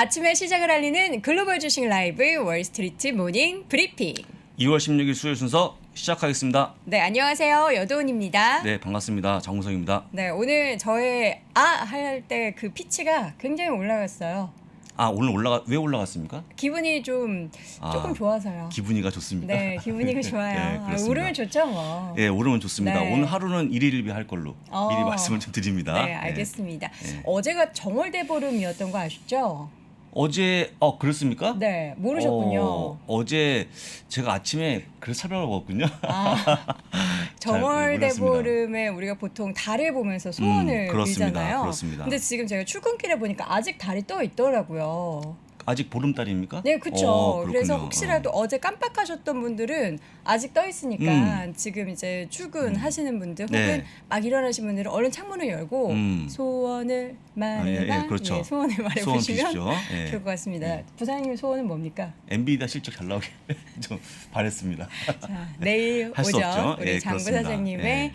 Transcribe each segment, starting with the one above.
아침에 시작을 알리는 글로벌 주식 라이브 월스트리트 모닝 브리핑. 2월 16일 수요일 순서 시작하겠습니다. 네, 안녕하세요. 여도은입니다. 네, 반갑습니다. 장우성입니다. 네, 오늘 저의 할 때 그 피치가 굉장히 올라갔어요. 오늘 왜 올라갔습니까? 기분이 조금 좋아서요. 기분이가 좋습니다. 네, 기분이가 좋아요. 네, 그렇습니다. 오르면 좋죠, 뭐. 네, 오르면 좋습니다. 네. 오늘 하루는 일일비 할 걸로 미리 말씀을 좀 드립니다. 네, 알겠습니다. 네. 어제가 정월대보름이었던 거 아시죠? 어제 그렇습니까? 네, 모르셨군요. 어제 제가 아침에 그래서 찾아보러 먹었군요. 정월대보름에 우리가 보통 달을 보면서 소원을 그렇습니다. 빌잖아요. 그렇습니다. 근데 지금 제가 출근길에 보니까 아직 달이 떠 있더라고요. 아직 보름달입니까? 네, 그렇죠. 그렇군요. 그래서 혹시라도 어제 깜빡하셨던 분들은 아직 떠 있으니까 지금 이제 출근하시는 분들 혹은 네. 막 일어나신 분들은 얼른 창문을 열고 소원을 말해봐. 그렇죠. 예, 소원을 소원 말해보시면 비시죠. 예. 좋을 것 같습니다. 부사님 소원은 뭡니까? 엔비디아 실적 잘 나오게 좀 바랬습니다. 자, 내일 할수 오전 없죠. 우리 예, 장 그렇습니다. 부사장님의 예.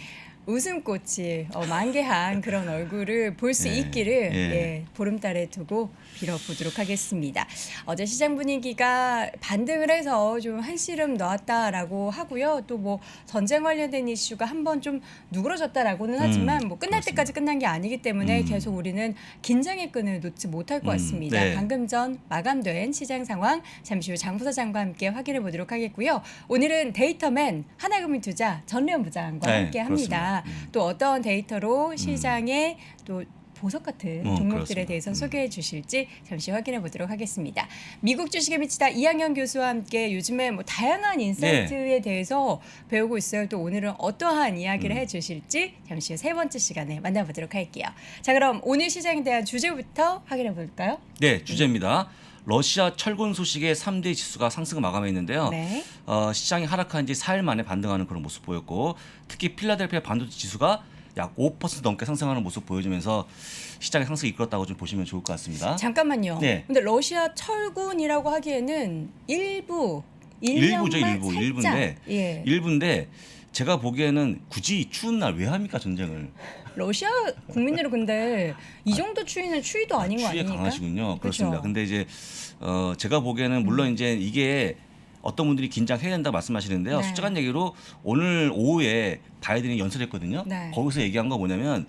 웃음꽃이 만개한 그런 얼굴을 볼 수 예, 있기를 예. 보름달에 두고 빌어보도록 하겠습니다. 어제 시장 분위기가 반등을 해서 좀 한시름 놓았다라고 하고요. 또 뭐 전쟁 관련된 이슈가 한번 좀 누그러졌다라고는 하지만 뭐 끝날 그렇습니다. 때까지 끝난 게 아니기 때문에 계속 우리는 긴장의 끈을 놓지 못할 것 같습니다. 네. 방금 전 마감된 시장 상황 잠시 후 장 부사장과 함께 확인해 보도록 하겠고요. 오늘은 데이터맨 하나금융투자 전래원 부장과 네, 함께 합니다. 또 어떤 데이터로 시장에 또 보석 같은 종목들에 그렇습니다. 대해서 소개해 주실지 잠시 확인해 보도록 하겠습니다. 미국 주식에 미치다 이학연 교수와 함께 요즘에 뭐 다양한 인사이트에 대해서 배우고 있어요. 또 오늘은 어떠한 이야기를 해 주실지 잠시 후 세 번째 시간에 만나보도록 할게요. 자, 그럼 오늘 시장에 대한 주제부터 확인해 볼까요? 네, 주제입니다. 러시아 철군 소식에 3대 지수가 상승을 마감했는데요. 네. 시장이 하락한 지 4일 만에 반등하는 그런 모습 보였고 특히 필라델피아 반도체 지수가 약 5% 넘게 상승하는 모습 보여주면서 시장의 상승이 이끌었다고 좀 보시면 좋을 것 같습니다. 잠깐만요. 네. 근데 러시아 철군이라고 하기에는 일부죠, 일부인데 예. 일부인데 제가 보기에는 굳이 추운 날 왜 합니까 전쟁을? 러시아 국민들은 근데 이 정도 추위는 추위도 아닌 거 추위에 아닙니까? 강하시군요. 그렇습니다. 그렇죠. 근데 이제 제가 보기에는 물론 이제 이게 어떤 분들이 긴장해야 된다 말씀하시는데요. 네. 솔직한 얘기로 오늘 오후에 바이든이 연설했거든요. 네. 거기서 얘기한 거 뭐냐면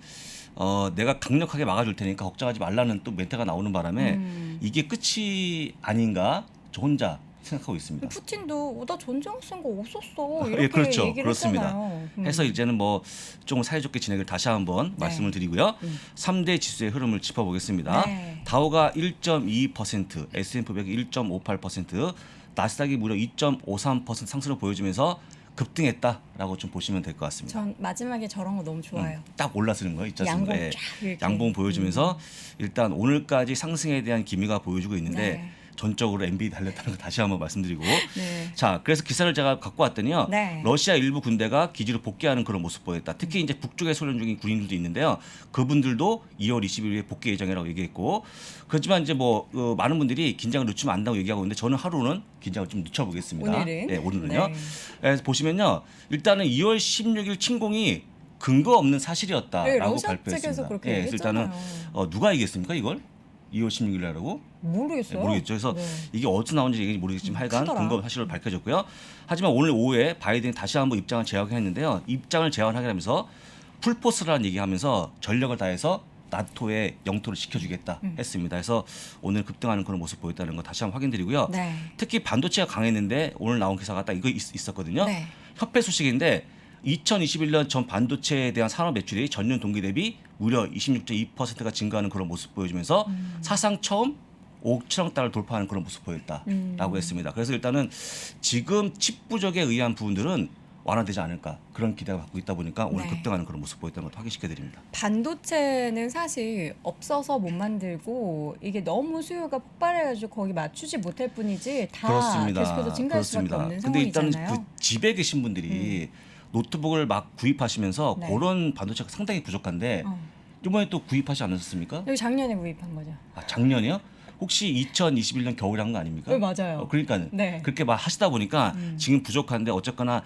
내가 강력하게 막아줄 테니까 걱정하지 말라는 또 멘트가 나오는 바람에 이게 끝이 아닌가 저 혼자 생각하고 있습니다. 푸틴도 나 전쟁 쓴 거 없었어 이렇게 예, 그렇죠. 얘기를 그렇습니다. 했잖아요. 해서 이제는 뭐 조금 사이좋게 진행을 다시 한번 말씀을 드리고요. 3대 지수의 흐름을 짚어보겠습니다. 네. 다우가 1.2%, S&P 500이 1.58%, 나스닥이 무려 2.53% 상승을 보여주면서 급등했다라고 좀 보시면 될 것 같습니다. 전 마지막에 저런 거 너무 좋아요. 딱 올라서는 거 있지 않습니까? 양봉 예. 쫙 이렇게. 양봉 보여주면서 일단 오늘까지 상승에 대한 기미가 보여주고 있는데 네. 전적으로 엔비 달렸다는 거 다시 한번 말씀드리고 네. 자 그래서 기사를 제가 갖고 왔더니요. 네. 러시아 일부 군대가 기지로 복귀하는 그런 모습 보였다. 특히 이제 북쪽에 소련 중인 군인들도 있는데요. 그분들도 2월 20일에 복귀 예정이라고 얘기했고 그렇지만 이제 뭐 많은 분들이 긴장을 늦추면 안 된다고 얘기하고 있는데 저는 하루는 긴장을 좀 늦춰보겠습니다. 오늘은? 네, 오늘은요. 네. 그래서 보시면요. 일단은 2월 16일 침공이 근거 없는 사실이었다라고 네, 러시아 발표했습니다. 측에서 그렇게 그래서 일단은 얘기했잖아요. 누가 얘기했습니까 이걸? 2월 16일 날라고? 모르겠어요. 모르겠죠. 그래서 네. 이게 어디서 나온지 얘기인지 모르겠지만 하여간 크더라. 근거 사실로 밝혀졌고요. 하지만 오늘 오후에 바이든이 다시 한번 입장을 재확인했는데요. 입장을 재확인하면서 풀포스라는 얘기하면서 전력을 다해서 나토의 영토를 지켜주겠다 했습니다. 그래서 오늘 급등하는 그런 모습 보였다는 거 다시 한번 확인드리고요. 네. 특히 반도체가 강했는데 오늘 나온 기사가 딱 이거 있었거든요. 네. 협회 소식인데 2021년 전 반도체에 대한 산업 매출이 전년 동기 대비 무려 26.2%가 증가하는 그런 모습 보여주면서 사상 처음 5천억 달러를 돌파하는 그런 모습 보였다라고 했습니다. 그래서 일단은 지금 칩 부족에 의한 부분들은 완화되지 않을까 그런 기대가 갖고 있다 보니까 오늘 네. 급등하는 그런 모습 보였다는 것도 확인시켜 드립니다. 반도체는 사실 없어서 못 만들고 이게 너무 수요가 폭발해가지고 거기 맞추지 못할 뿐이지 다 그렇습니다. 계속해서 증가할 수밖에 없는 근데 일단은 상황이잖아요. 그 집에 계신 분들이 노트북을 막 구입하시면서 네. 그런 반도체가 상당히 부족한데 이번에 또 구입하지 않으셨습니까? 여기 작년에 구입한 거죠. 작년이요? 혹시 2021년 겨울에 한 거 아닙니까? 네, 맞아요. 그러니까 네. 그렇게 막 하시다 보니까 지금 부족한데 어쨌거나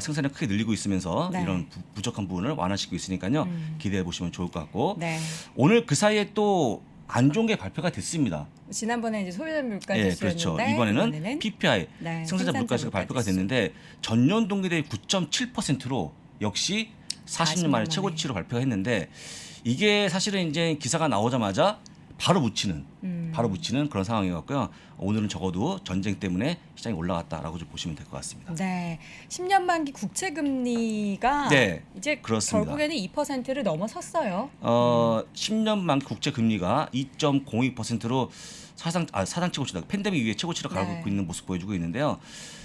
생산을 크게 늘리고 있으면서 네. 이런 부족한 부분을 완화시키고 있으니까요. 기대해 보시면 좋을 것 같고 네. 오늘 그 사이에 또 안 좋은 게 발표가 됐습니다. 지난번에 이제 소비자 물가 예, 지수였는데 그렇죠. 이번에는 PPI 네, 생산자 물가 지수가 발표가 됐는데 전년 동기 대비 9.7%로 역시 40년 만에 최고치로 발표가 했는데 이게 사실은 이제 기사가 나오자마자 바로 붙이는 그런 상황이었고요. 오늘은 적어도 전쟁 때문에 시장이 올라갔다라고 좀 보시면 될 것 같습니다. 네, 10년 만기 국채 금리가 네, 이제 그렇습니다. 결국에는 2%를 넘어섰어요. 10년 만기 국채 금리가 2.02%로 사상 최고치다. 팬데믹 이후에 최고치를 가고 네. 있는 모습 보여주고 있는데요.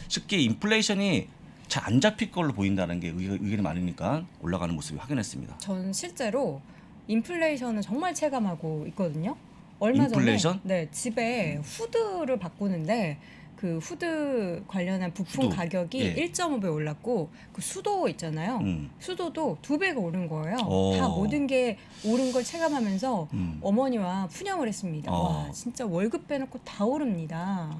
쉽게 인플레이션이 잘 안 잡힐 걸로 보인다는 게 의견이 많으니까 올라가는 모습이 확인했습니다. 전 실제로 인플레이션은 정말 체감하고 있거든요. 얼마 인플레이션? 전에 네, 집에 후드를 바꾸는데 그 후드 관련한 부품 후드. 가격이 예. 1.5배 올랐고 그 수도 있잖아요. 수도도 2배가 오른 거예요. 다 모든 게 오른 걸 체감하면서 어머니와 푸념을 했습니다. 와, 진짜 월급 빼놓고 다 오릅니다.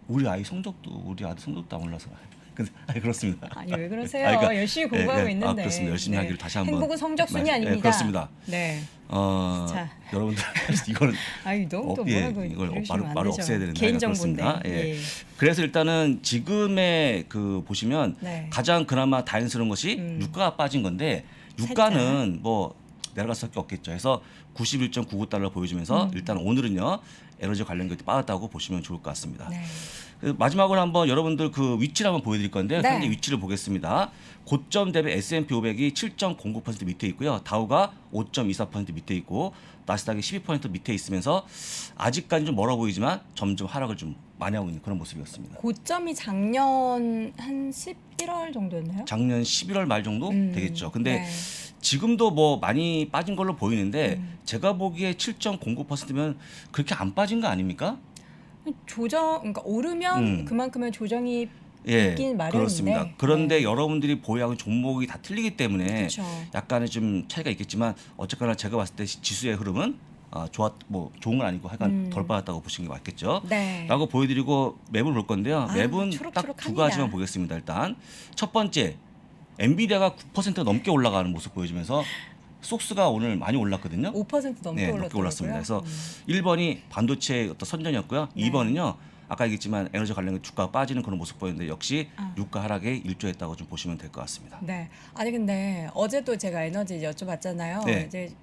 우리 아들 성적도 안 올라서. 근데 그렇습니다. 아니 왜 그러세요? 그러니까, 열심히 공부하고 있는데. 그렇습니다. 열심히 하기를 다시 한번. 행복은 성적순이 아닙니다. 그렇습니다. 네. 자. 여러분들 이거는 아니 너무 또 뭐라고 이걸 이러시면 안 바로 되죠. 없애야 되는데 개인 정보인데. 예. 그래서 일단은 지금의 그 보시면 네. 가장 그나마 다행스러운 것이 유가가 빠진 건데 유가는 뭐 내려갈 수밖에 없겠죠. 그래서 91.99달러 보여주면서 일단 오늘은요 에너지 관련 것들이 빠졌다고 보시면 좋을 것 같습니다. 네. 마지막으로 한번 여러분들 그 위치를 한번 보여드릴 건데요. 네. 현재 위치를 보겠습니다. 고점 대비 S&P 500이 7.09% 밑에 있고요. 다우가 5.24% 밑에 있고 나스닥이 12% 밑에 있으면서 아직까지 좀 멀어 보이지만 점점 하락을 좀 많이 하고 있는 그런 모습이었습니다. 고점이 작년 한 11월 정도였나요? 작년 11월 말 정도 되겠죠. 근데 네. 지금도 뭐 많이 빠진 걸로 보이는데 제가 보기에 7.09%면 그렇게 안 빠진 거 아닙니까? 그러니까 오르면 그만큼의 조정이 있긴 마련인데. 그렇습니다. 그런데 여러분들이 보유하는 종목이 다 틀리기 때문에 그렇죠. 약간의 좀 차이가 있겠지만 어쨌거나 제가 봤을 때 지수의 흐름은 좋은 건 아니고 하여간 덜 빠졌다고 보시는 게 맞겠죠. 네. 라고 보여드리고 맵을 볼 건데요. 맵은 딱 두 초록초록합니다. 가지만 보겠습니다. 일단 첫 번째 엔비디아가 9% 넘게 올라가는 모습 보여주면서 속스가 오늘 많이 올랐거든요. 5% 넘게 넘게 올랐습니다. 그래서 1 1번이 반도체의 어떤 선전이었고요. 네. 2번은요. 아까 얘기했지만 에너지 관련 주가가 빠지는 그런 모습 보였는데 역시 유가 하락에 일조했다고 좀 보시면 될 것 같습니다. 네. 아니 근데 어제도 제가 에너지 여쭤봤잖아요. 네. 이제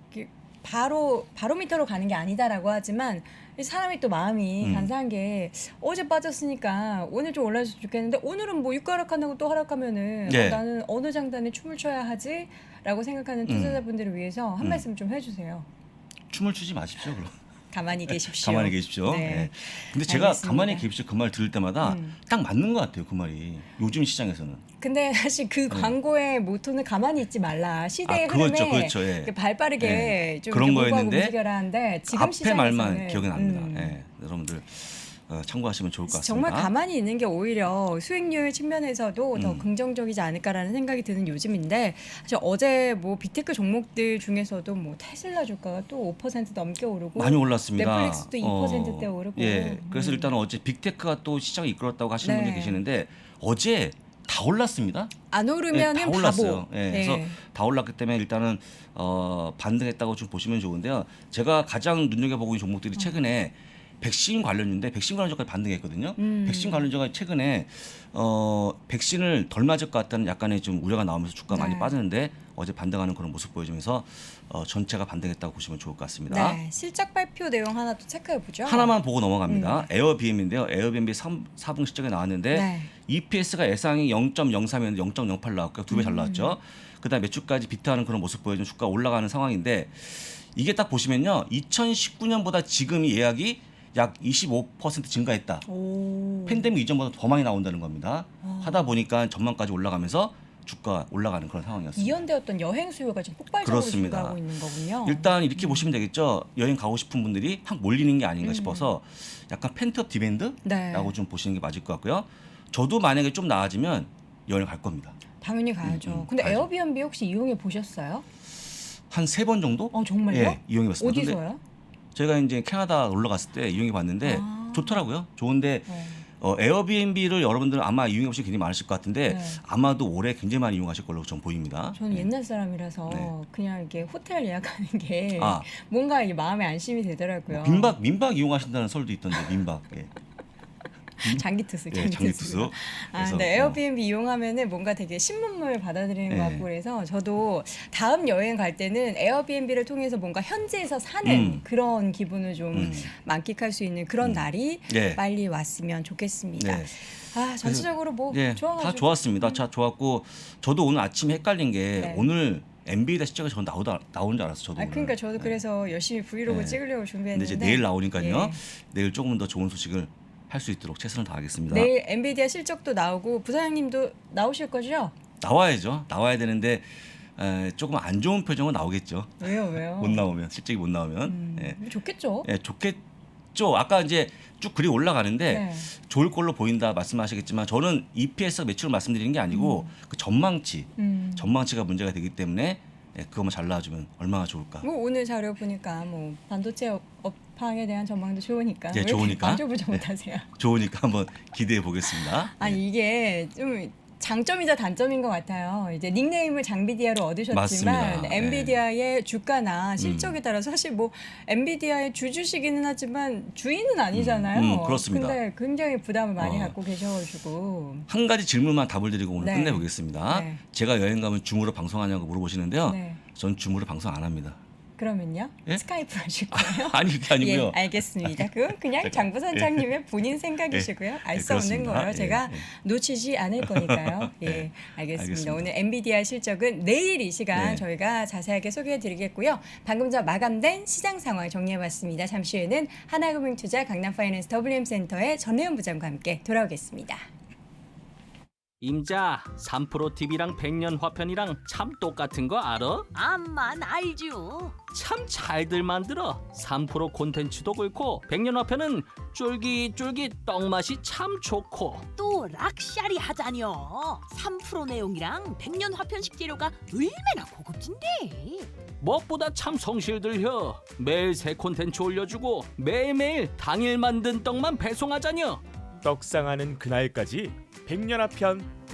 바로미터로 가는 게 아니다라고 하지만 사람이 또 마음이 간사한 게 어제 빠졌으니까 오늘 좀 올라줬으면 좋겠는데 오늘은 뭐 유가 하락한다고 또 하락하면은 네. 나는 어느 장단에 춤을 춰야 하지라고 생각하는 투자자분들을 위해서 한 말씀 좀 해주세요. 춤을 추지 마십시오. 그럼. 가만히 계십시오. 가만히 계십시오. 네. 네. 근데 제가 알겠습니다. 가만히 계십시오 그 말 들을 때마다 딱 맞는 것 같아요. 그 말이 요즘 시장에서는. 근데 사실 그 광고의 모토는 가만히 있지 말라. 시대의 그렇죠, 흐름에 그렇죠. 예. 발 빠르게 예. 좀 그런 이렇게 거였는데 움직여라 하는데 지금 앞에 시장에서는 말만 기억이 납니다. 예. 여러분들 참고하시면 좋을 것 같습니다. 정말 가만히 있는 게 오히려 수익률 측면에서도 더 긍정적이지 않을까라는 생각이 드는 요즘인데 사실 어제 뭐 빅테크 종목들 중에서도 뭐 테슬라 주가가 또 5% 넘게 오르고 많이 올랐습니다. 넷플릭스도 2%대 오르고. 예. 그래서 일단 어제 빅테크가 또 시장을 이끌었다고 하시는 네. 분이 계시는데 어제 다 올랐습니다. 안 오르면은 다 올랐어요. 바보. 예, 그래서 다 올랐기 때문에 일단은 반등했다고 좀 보시면 좋은데요. 제가 가장 눈여겨보고 있는 종목들이 최근에 백신 관련인데 백신 관련주가 반등했거든요. 백신 관련주가 최근에 백신을 덜 맞을 것 같다는 약간의 좀 우려가 나오면서 주가가 많이 빠졌는데 어제 반등하는 그런 모습 보여주면서 전체가 반등했다고 보시면 좋을 것 같습니다. 네, 실적 발표 내용 하나 또 체크해 보죠. 하나만 보고 넘어갑니다. 에어비앤비인데요. 에어비앤비 4분 실적에 나왔는데 네. EPS가 예상이 0.03이었는데 0.08 나왔고요. 2배 잘 나왔죠. 그다음 매출까지 비트하는 그런 모습 보여주는 주가 올라가는 상황인데 이게 딱 보시면요. 2019년보다 지금이 예약이 약 25% 증가했다. 오. 팬데믹 이전보다 더 많이 나온다는 겁니다. 하다 보니까 전망까지 올라가면서 주가 올라가는 그런 상황이었습니다. 이연되었던 여행 수요가 지금 폭발적으로 그렇습니다. 증가하고 있는 거군요. 일단 이렇게 보시면 되겠죠. 여행 가고 싶은 분들이 확 몰리는 게 아닌가 싶어서 약간 펜트업 디맨드라고 네. 좀 보시는 게 맞을 것 같고요. 저도 만약에 좀 나아지면 여행 갈 겁니다. 당연히 가야죠. 근데 가야죠. 에어비앤비 혹시 이용해 보셨어요? 한 3번 정도? 정말요? 예, 이용해 봤습니다. 근데 어디서요? 제가 이제 캐나다 놀러 갔을 때 이용해 봤는데 좋더라고요. 좋은데 에어비앤비를 여러분들은 아마 이용해 보신 굉장히 많으실 것 같은데 네. 아마도 올해 굉장히 많이 이용하실 걸로 좀 보입니다. 저는 옛날 사람이라서 네. 그냥 이렇게 호텔 예약하는 게 아. 뭔가 이게 마음에 안심이 되더라고요. 민박 이용하신다는 설도 있던데 민박. 예. 장기 투수, 예, 장기 투수. 아, 그래서, 네, 에어비앤비 이용하면은 뭔가 되게 신문물 받아들이는 것 네. 같고 그래서 저도 다음 여행 갈 때는 에어비앤비를 통해서 뭔가 현지에서 사는 그런 기분을 좀 만끽할 수 있는 그런 날이 네. 빨리 왔으면 좋겠습니다. 네. 아, 전체적으로 뭐 예, 좋아가지고 다 좋았습니다. 다 좋았고 저도 오늘 아침에 헷갈린 게 네. 오늘 엔비디아 실적이 저 나오는 줄 알았어. 저도. 아, 그러니까 오늘. 저도 그래서 열심히 브이로그 네. 찍으려고 근데 준비했는데 이제 내일 나오니까요. 예. 내일 조금 더 좋은 소식을 할 수 있도록 최선을 다하겠습니다. 내일 엔비디아 실적도 나오고 부사장님도 나오실 거죠? 나와야죠. 나와야 되는데 조금 안 좋은 표정은 나오겠죠. 왜요? 못 나오면 실적이 못 나오면. 예. 뭐 좋겠죠. 예, 좋겠죠. 아까 이제 쭉 글이 올라가는데 네. 좋을 걸로 보인다 말씀하시겠지만 저는 EPS 매출을 말씀드리는 게 아니고 그 전망치가 문제가 되기 때문에 그것만 잘 나와주면 얼마나 좋을까. 뭐 오늘 자료 보니까 뭐 반도체 업황에 대한 전망도 좋으니까 예, 왜 좋으니까. 만족부정 못하세요? 좋으니까 한번 기대해 보겠습니다. 아니 이게 좀 장점이자 단점인 것 같아요. 이제 닉네임을 장비디아로 얻으셨지만 맞습니다. 엔비디아의 주가나 실적에 따라서 사실 뭐 엔비디아의 주주시기는 하지만 주인은 아니잖아요. 그렇습니다. 근데 굉장히 부담을 많이 어. 갖고 계셔가지고 한 가지 질문만 답을 드리고 오늘 네. 끝내보겠습니다. 네. 제가 여행 가면 줌으로 방송하냐고 물어보시는데요. 네. 전 줌으로 방송 안 합니다. 그러면요? 예? 스카이프 하실 거예요? 아니 그게 아니고요. 예, 알겠습니다. 그건 그냥 장 부사장님의 본인 생각이시고요. 알 수 없는 그렇습니다. 거예요. 제가 예. 놓치지 않을 거니까요. 예, 예, 알겠습니다. 알겠습니다. 오늘 엔비디아 실적은 내일 이 시간 네. 저희가 자세하게 소개해드리겠고요. 방금 전 마감된 시장 상황 정리해봤습니다. 잠시 후에는 하나금융투자 강남파이낸스 WM센터의 전혜연 부장과 함께 돌아오겠습니다. 임자 3프로 TV랑 백년 화편이랑 참 똑같은 거 알아? 암만 알죠. 참 잘들 만들어. 3프로 콘텐츠도 그렇고 백년 화편은 쫄깃쫄깃 떡맛이 참 좋고 또 락샤리 하자뇨. 3프로 내용이랑 백년 화편식 재료가 얼마나 고급진데. 무엇보다 참 성실들혀. 매일 새 콘텐츠 올려주고 매일매일 당일 만든 떡만 배송하자뇨. 떡상하는 그날까지 백년화편.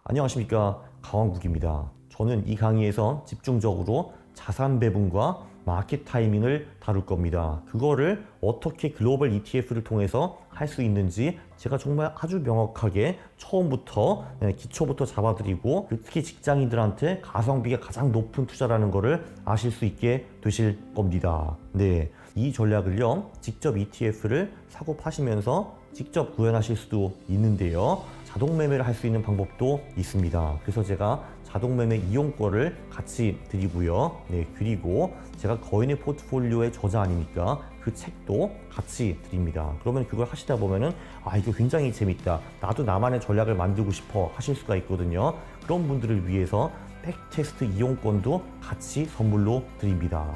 안녕하십니까, 강원국입니다. 저는 이 강의에서 집중적으로 자산 배분과 마켓 타이밍을 다룰 겁니다. 그거를 어떻게 글로벌 ETF를 통해서 할 수 있는지 제가 정말 아주 명확하게 처음부터 기초부터 잡아드리고 특히 직장인들한테 가성비가 가장 높은 투자라는 거를 아실 수 있게 되실 겁니다. 네, 이 전략을요 직접 ETF를 사고 파시면서 직접 구현하실 수도 있는데요, 자동 매매를 할 수 있는 방법도 있습니다. 그래서 제가 자동 매매 이용권을 같이 드리고요. 네, 그리고 제가 거인의 포트폴리오의 저자 아닙니까? 그 책도 같이 드립니다. 그러면 그걸 하시다 보면은 아, 이거 굉장히 재밌다. 나도 나만의 전략을 만들고 싶어 하실 수가 있거든요. 그런 분들을 위해서 백테스트 이용권도 같이 선물로 드립니다.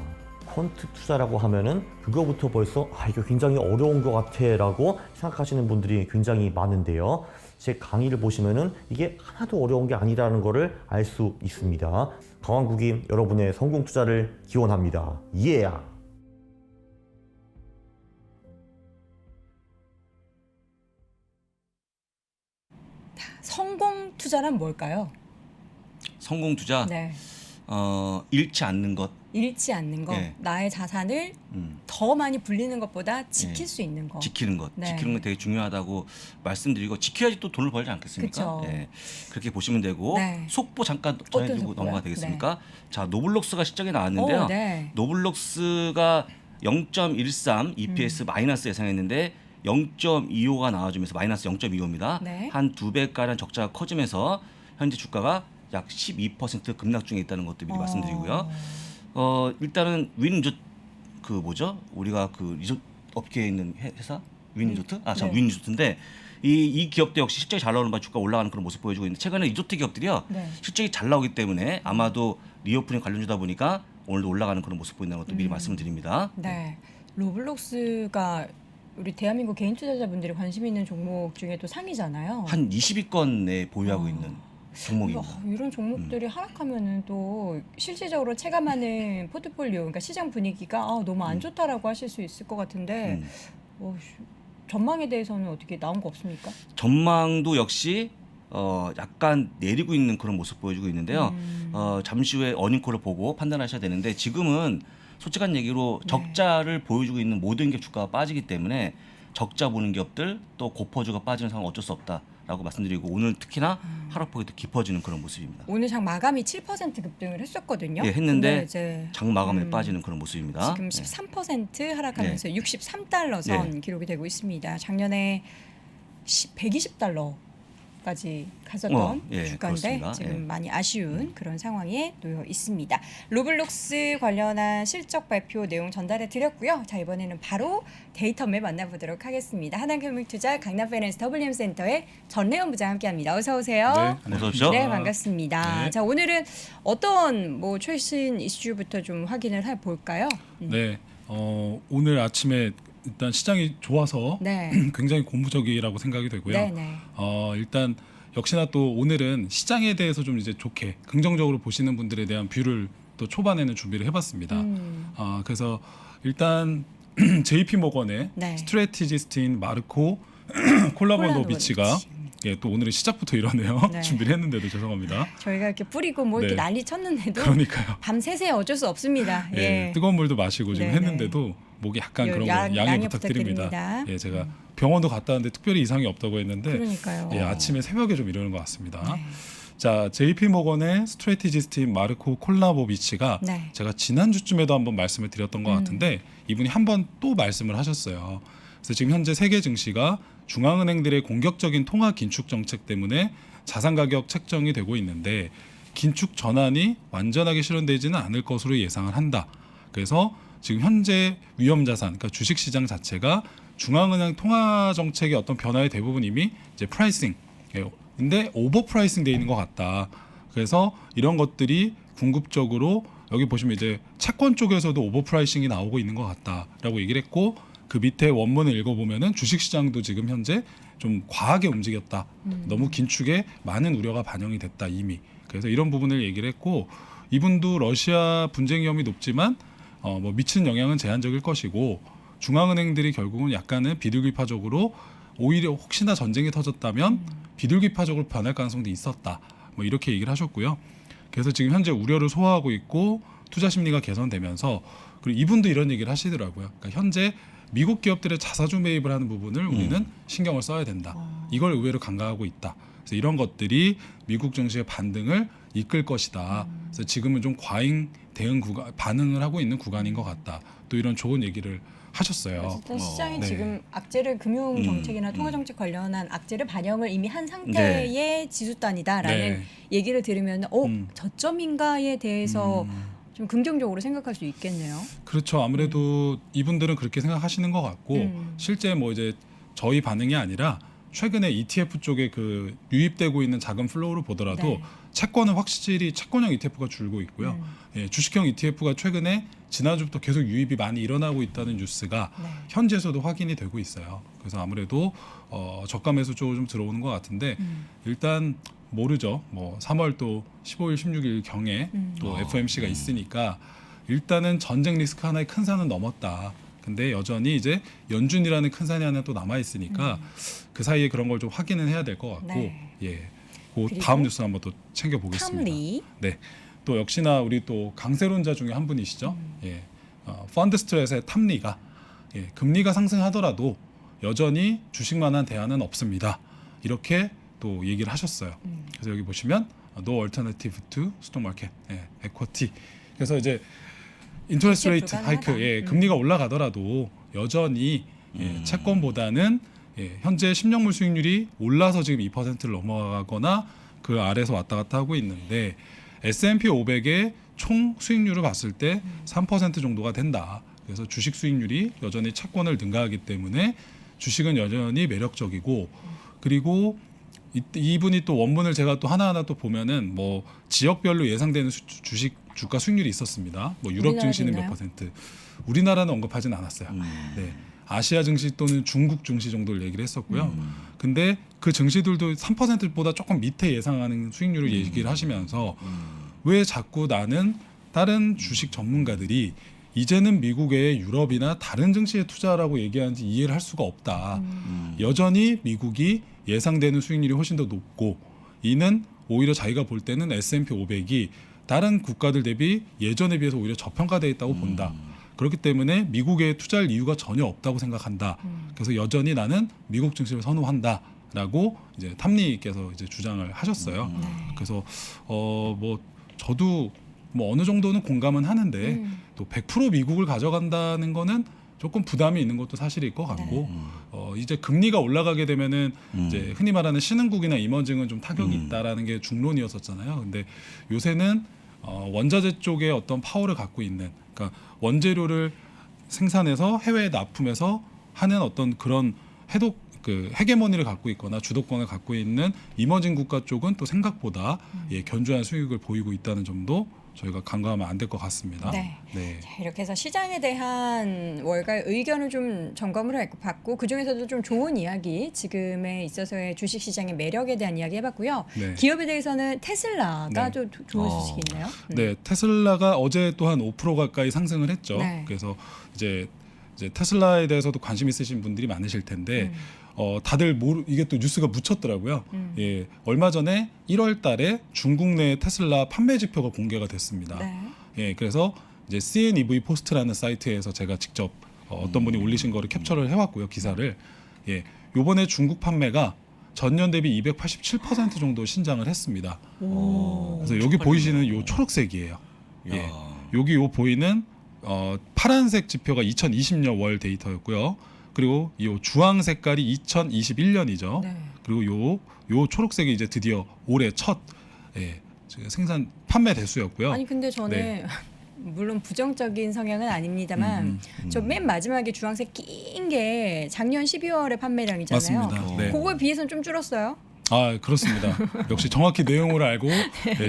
퀀트 투자라고 하면은 그거부터 벌써 아, 이거 굉장히 어려운 것 같아 라고 생각하시는 분들이 굉장히 많은데요, 제 강의를 보시면은 이게 하나도 어려운 게 아니라는 거를 알 수 있습니다. 강원국이 여러분의 성공 투자를 기원합니다. 예! 성공 투자란 뭘까요? 성공 투자 네, 잃지 않는 것. 잃지 않는 거, 예. 나의 자산을 음. 더 많이 불리는 것보다 지킬 예. 수 있는 거. 지키는 것, 네. 지키는 게 되게 중요하다고 말씀드리고 지켜야지 또 돈을 벌지 않겠습니까? 그쵸. 예, 그렇게 보시면 되고 네. 속보 잠깐 어떤 전해드리고 속보요? 넘어가 되겠습니까? 자, 노블록스가 실적이 나왔는데요. 오, 네. 노블록스가 0.13 EPS 마이너스 예상했는데 0.25가 나와주면서 마이너스 0.25입니다. 네. 한 2배가량 적자가 커지면서 현재 주가가 약 12% 급락 중에 있다는 것도 미리 말씀드리고요. 일단은 그 뭐죠? 우리가 그 리조트 업계에 있는 회사 윈리조트? 네. 윈리조트인데 이 기업도 역시 실적이 잘 나오는 바 주가 올라가는 그런 모습 보여주고 있는데 최근에 리조트 기업들이요 네. 실적이 잘 나오기 때문에 아마도 리오프닝 관련주다 보니까 오늘도 올라가는 그런 모습 보인다는 것도 미리 말씀을 드립니다. 네. 로블록스가 우리 대한민국 개인 투자자분들이 관심 있는 종목 중에 또 상이잖아요. 한 20위권 내에 보유하고 있는 종목입니다. 이런 종목들이 하락하면은 또 실질적으로 체감하는 포트폴리오, 그러니까 시장 분위기가 너무 안 좋다라고 하실 수 있을 것 같은데 전망에 대해서는 어떻게 나온 거 없습니까? 전망도 역시 약간 내리고 있는 그런 모습 보여주고 있는데요. 잠시 후에 어닝콜을 보고 판단하셔야 되는데 지금은 솔직한 얘기로 네. 적자를 보여주고 있는 모든 게 주가가 빠지기 때문에 적자 보는 기업들 또 고퍼주가 빠지는 상황은 어쩔 수 없다라고 말씀드리고 오늘 특히나 하락폭이 더 깊어지는 그런 모습입니다. 오늘 장 마감이 7% 급등을 했었거든요. 예, 했는데 근데 이제 장 마감에 빠지는 그런 모습입니다. 지금 네. 13% 하락하면서 63달러 선 기록이 되고 있습니다. 작년에 120달러까지 갔었던 예, 주가인데 그렇습니다. 지금 예. 많이 아쉬운 그런 상황에 놓여 있습니다. 로블록스 관련한 실적 발표 내용 전달해 드렸고요. 자, 이번에는 바로 데이터맵 만나보도록 하겠습니다. 하나금융투자 강남파이낸스 WM센터의 전래원 부장 함께합니다. 어서 오세요. 어서 오십시오. 네, 반갑습니다. 네. 자, 오늘은 어떤 최신 이슈부터 좀 확인을 해 볼까요? 네, 오늘 아침에 일단 시장이 좋아서 네. 굉장히 고무적이라고 생각이 되고요. 네, 네. 일단 역시나 또 오늘은 시장에 대해서 좀 이제 좋게 긍정적으로 보시는 분들에 대한 뷰를 또 초반에는 준비를 해봤습니다. 그래서 일단 JP 모건의 네. 스트래티지스트인 마르코 콜라보노비치가 콜라보노비치. 예, 또 오늘은 시작부터 이러네요. 네. 준비를 했는데도 죄송합니다. 저희가 이렇게 뿌리고 뭐 이렇게 네. 난리 쳤는데도 그러니까요. 밤새서 어쩔 수 없습니다. 예, 예. 뜨거운 물도 마시고 지금 네네. 했는데도 목이 약간 그런 거 양해 양해 부탁드립니다. 부탁드립니다. 예, 제가 병원도 갔다 왔는데 특별히 이상이 없다고 했는데 그러니까요. 예, 아침에 새벽에 좀 이러는 것 같습니다. 네. 자, JP 모건의 스트래티지스트인 마르코 콜라보비치가 네. 제가 지난주쯤에도 한번 말씀을 드렸던 것 같은데 이분이 한번 또 말씀을 하셨어요. 그래서 지금 현재 세계 증시가 중앙은행들의 공격적인 통화 긴축 정책 때문에 자산 가격 책정이 되고 있는데 긴축 전환이 완전하게 실현되지는 않을 것으로 예상을 한다. 그래서 지금 현재 위험 자산, 그러니까 주식 시장 자체가 중앙은행 통화 정책의 어떤 변화의 대부분 이미 이제 프라이싱, 근데 오버 프라이싱 돼 있는 것 같다. 그래서 이런 것들이 궁극적으로 여기 보시면 이제 채권 쪽에서도 오버 프라이싱이 나오고 있는 것 같다라고 얘기를 했고 그 밑에 원문을 읽어보면은 주식 시장도 지금 현재 좀 과하게 움직였다. 너무 긴축에 많은 우려가 반영이 됐다 이미. 그래서 이런 부분을 얘기를 했고 이분도 러시아 분쟁 위험이 높지만 뭐 미치는 영향은 제한적일 것이고 중앙은행들이 결국은 약간은 비둘기파적으로 오히려 혹시나 전쟁이 터졌다면 비둘기파적으로 변할 가능성도 있었다. 뭐 이렇게 얘기를 하셨고요. 그래서 지금 현재 우려를 소화하고 있고 투자 심리가 개선되면서 그리고 이분도 이런 얘기를 하시더라고요. 그러니까 현재 미국 기업들의 자사주 매입을 하는 부분을 우리는 신경을 써야 된다. 이걸 의외로 강조하고 있다. 그래서 이런 것들이 미국 증시의 반등을 이끌 것이다. 그래서 지금은 좀 과잉 대응 반응을 하고 있는 구간인 것 같다. 또 이런 좋은 얘기를 하셨어요. 어쨌든 시장이 네. 지금 악재를 금융 정책이나 통화 정책 관련한 악재를 반영을 이미 한 상태의 지수단이다라는 네. 얘기를 들으면 저점인가에 대해서 좀 긍정적으로 생각할 수 있겠네요. 그렇죠. 아무래도 이분들은 그렇게 생각하시는 것 같고 실제 뭐 이제 저희 반응이 아니라 최근에 ETF 쪽에 그 유입되고 있는 자금 플로우를 보더라도 네. 채권은 확실히 채권형 ETF가 줄고 있고요. 예, 주식형 ETF가 최근에 지난주부터 계속 유입이 많이 일어나고 있다는 뉴스가 네. 현지에서도 확인이 되고 있어요. 그래서 아무래도 저가 매수 쪽으로 좀 들어오는 것 같은데 일단 모르죠. 뭐 3월 또 15일, 16일 경에 또 FOMC가 있으니까 일단은 전쟁 리스크 하나의 큰 산은 넘었다. 근데 여전히 이제 연준이라는 큰 산이 하나 또 남아 있으니까 그 사이에 그런 걸 좀 확인은 해야 될 것 같고 네. 예. 그 그리고 다음 뉴스 한번 또 챙겨 보겠습니다. 탐리. 네. 또 역시나 우리 또 강세론자 중에 한 분이시죠. 예. 펀드 스트레스의 탐리가 금리가 상승하더라도 여전히 주식만한 대안은 없습니다. 이렇게 또 얘기를 하셨어요. 그래서 여기 보시면 No alternative to stock market, equity. 그래서 이제 인터레스트 레이트 불가능하다. 하이크, 금리가 올라가더라도 여전히 채권보다는 현재 10년물 수익률이 올라서 지금 2%를 넘어가거나 그 아래에서 왔다 갔다 하고 있는데 S&P 500의 총 수익률을 봤을 때 3% 정도가 된다. 그래서 주식 수익률이 여전히 채권을 능가하기 때문에 주식은 여전히 매력적이고 그리고 이분이 또 원문을 제가 또 하나하나 또 보면은 뭐 지역별로 예상되는 주식 주가 수익률이 있었습니다. 뭐 유럽 증시는 몇 퍼센트, 우리나라는 언급하진 않았어요. 네. 아시아 증시 또는 중국 증시 정도를 얘기를 했었고요. 근데 그 증시들도 3%보다 조금 밑에 예상하는 수익률을 얘기를 하시면서 왜 자꾸 나는 다른 주식 전문가들이 이제는 미국의 유럽이나 다른 증시에 투자라고 얘기하는지 이해를 할 수가 없다. 여전히 미국이 예상되는 수익률이 훨씬 더 높고 이는 오히려 자기가 볼 때는 S&P 500이 다른 국가들 대비 예전에 비해서 오히려 저평가되어 있다고 본다. 그렇기 때문에 미국에 투자할 이유가 전혀 없다고 생각한다. 그래서 여전히 나는 미국 증시를 선호한다라고 이제 탐리께서 이제 주장을 하셨어요. 그래서 뭐 저도 뭐 어느 정도는 공감은 하는데 또 100% 미국을 가져간다는 거는 조금 부담이 있는 것도 사실일 것 같고 이제 금리가 올라가게 되면은 이제 흔히 말하는 신흥국이나 이머징은 좀 타격이 있다라는 게 중론이었었잖아요. 근데 요새는 원자재 쪽에 어떤 파워를 갖고 있는, 그러니까 원재료를 생산해서 해외에 납품해서 하는 어떤 그런 헤게모니를 갖고 있거나 주도권을 갖고 있는 이머징 국가 쪽은 또 생각보다 견조한 수익을 보이고 있다는 점도 저희가 간과하면 안 될 것 같습니다. 네. 네. 자, 이렇게 해서 시장에 대한 월가의 의견을 좀 점검을 받고 그중에서도 좀 좋은 이야기, 지금에 있어서의 주식시장의 매력에 대한 이야기 해봤고요. 네. 기업에 대해서는 테슬라가 네. 좀 좋은 소식이 있나요? 네, 테슬라가 어제 또한 5% 가까이 상승을 했죠. 네. 그래서 이제 테슬라에 대해서도 관심 있으신 분들이 많으실 텐데 다들 이게 또 뉴스가 묻혔더라고요. 예, 얼마 전에 1월달에 중국 내 테슬라 판매 지표가 공개가 됐습니다. 네. 예, 그래서 이제 CNEV 포스트라는 사이트에서 제가 직접 어떤 분이 올리신 거를 캡처를 해왔고요, 기사를. 예, 요번에 중국 판매가 전년 대비 287% 정도 신장을 했습니다. 그래서 여기 보이시는 요 초록색이에요. 예, 여기 요 보이는 파란색 지표가 2020년 월 데이터였고요. 그리고 이 주황 색깔이 2021년이죠. 네. 그리고 요 초록색이 이제 드디어 올해 첫 생산 판매 대수였고요. 아니 근데 저는 네. 물론 부정적인 성향은 아닙니다만 저 맨 마지막에 주황색 낀 게 작년 12월의 판매량이잖아요. 맞습니다. 네. 그거에 비해서는 좀 줄었어요. 아, 그렇습니다. 역시 정확히 내용을 알고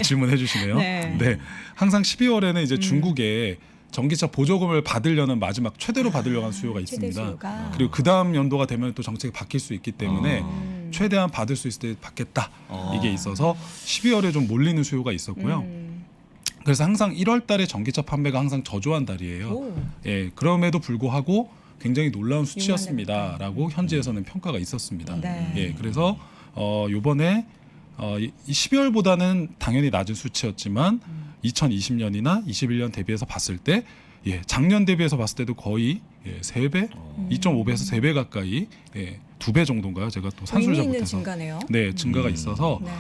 질문해 주시네요. 네. 항상 12월에는 이제 중국에 전기차 보조금을 받으려는 마지막 최대로 받으려고 하는 수요가 최대 있습니다. 수요가. 그리고 그 다음 연도가 되면 또 정책이 바뀔 수 있기 때문에 최대한 받을 수 있을 때 받겠다. 이게 있어서 12월에 좀 몰리는 수요가 있었고요. 그래서 항상 1월 달에 전기차 판매가 항상 저조한 달이에요. 오. 예, 그럼에도 불구하고 굉장히 놀라운 수치였습니다라고 현지에서는 평가가 있었습니다. 네. 예, 그래서 요번에 이 12월보다는 당연히 낮은 수치였지만 2020년이나 21년 대비해서 봤을 때 작년 대비해서 봤을 때도 거의 3배, 2.5배에서 3배 가까이 2배 정도인가요? 제가 또 산수를 의미 잘 있는 못해서 증가네요. 네, 증가가 있어서 네.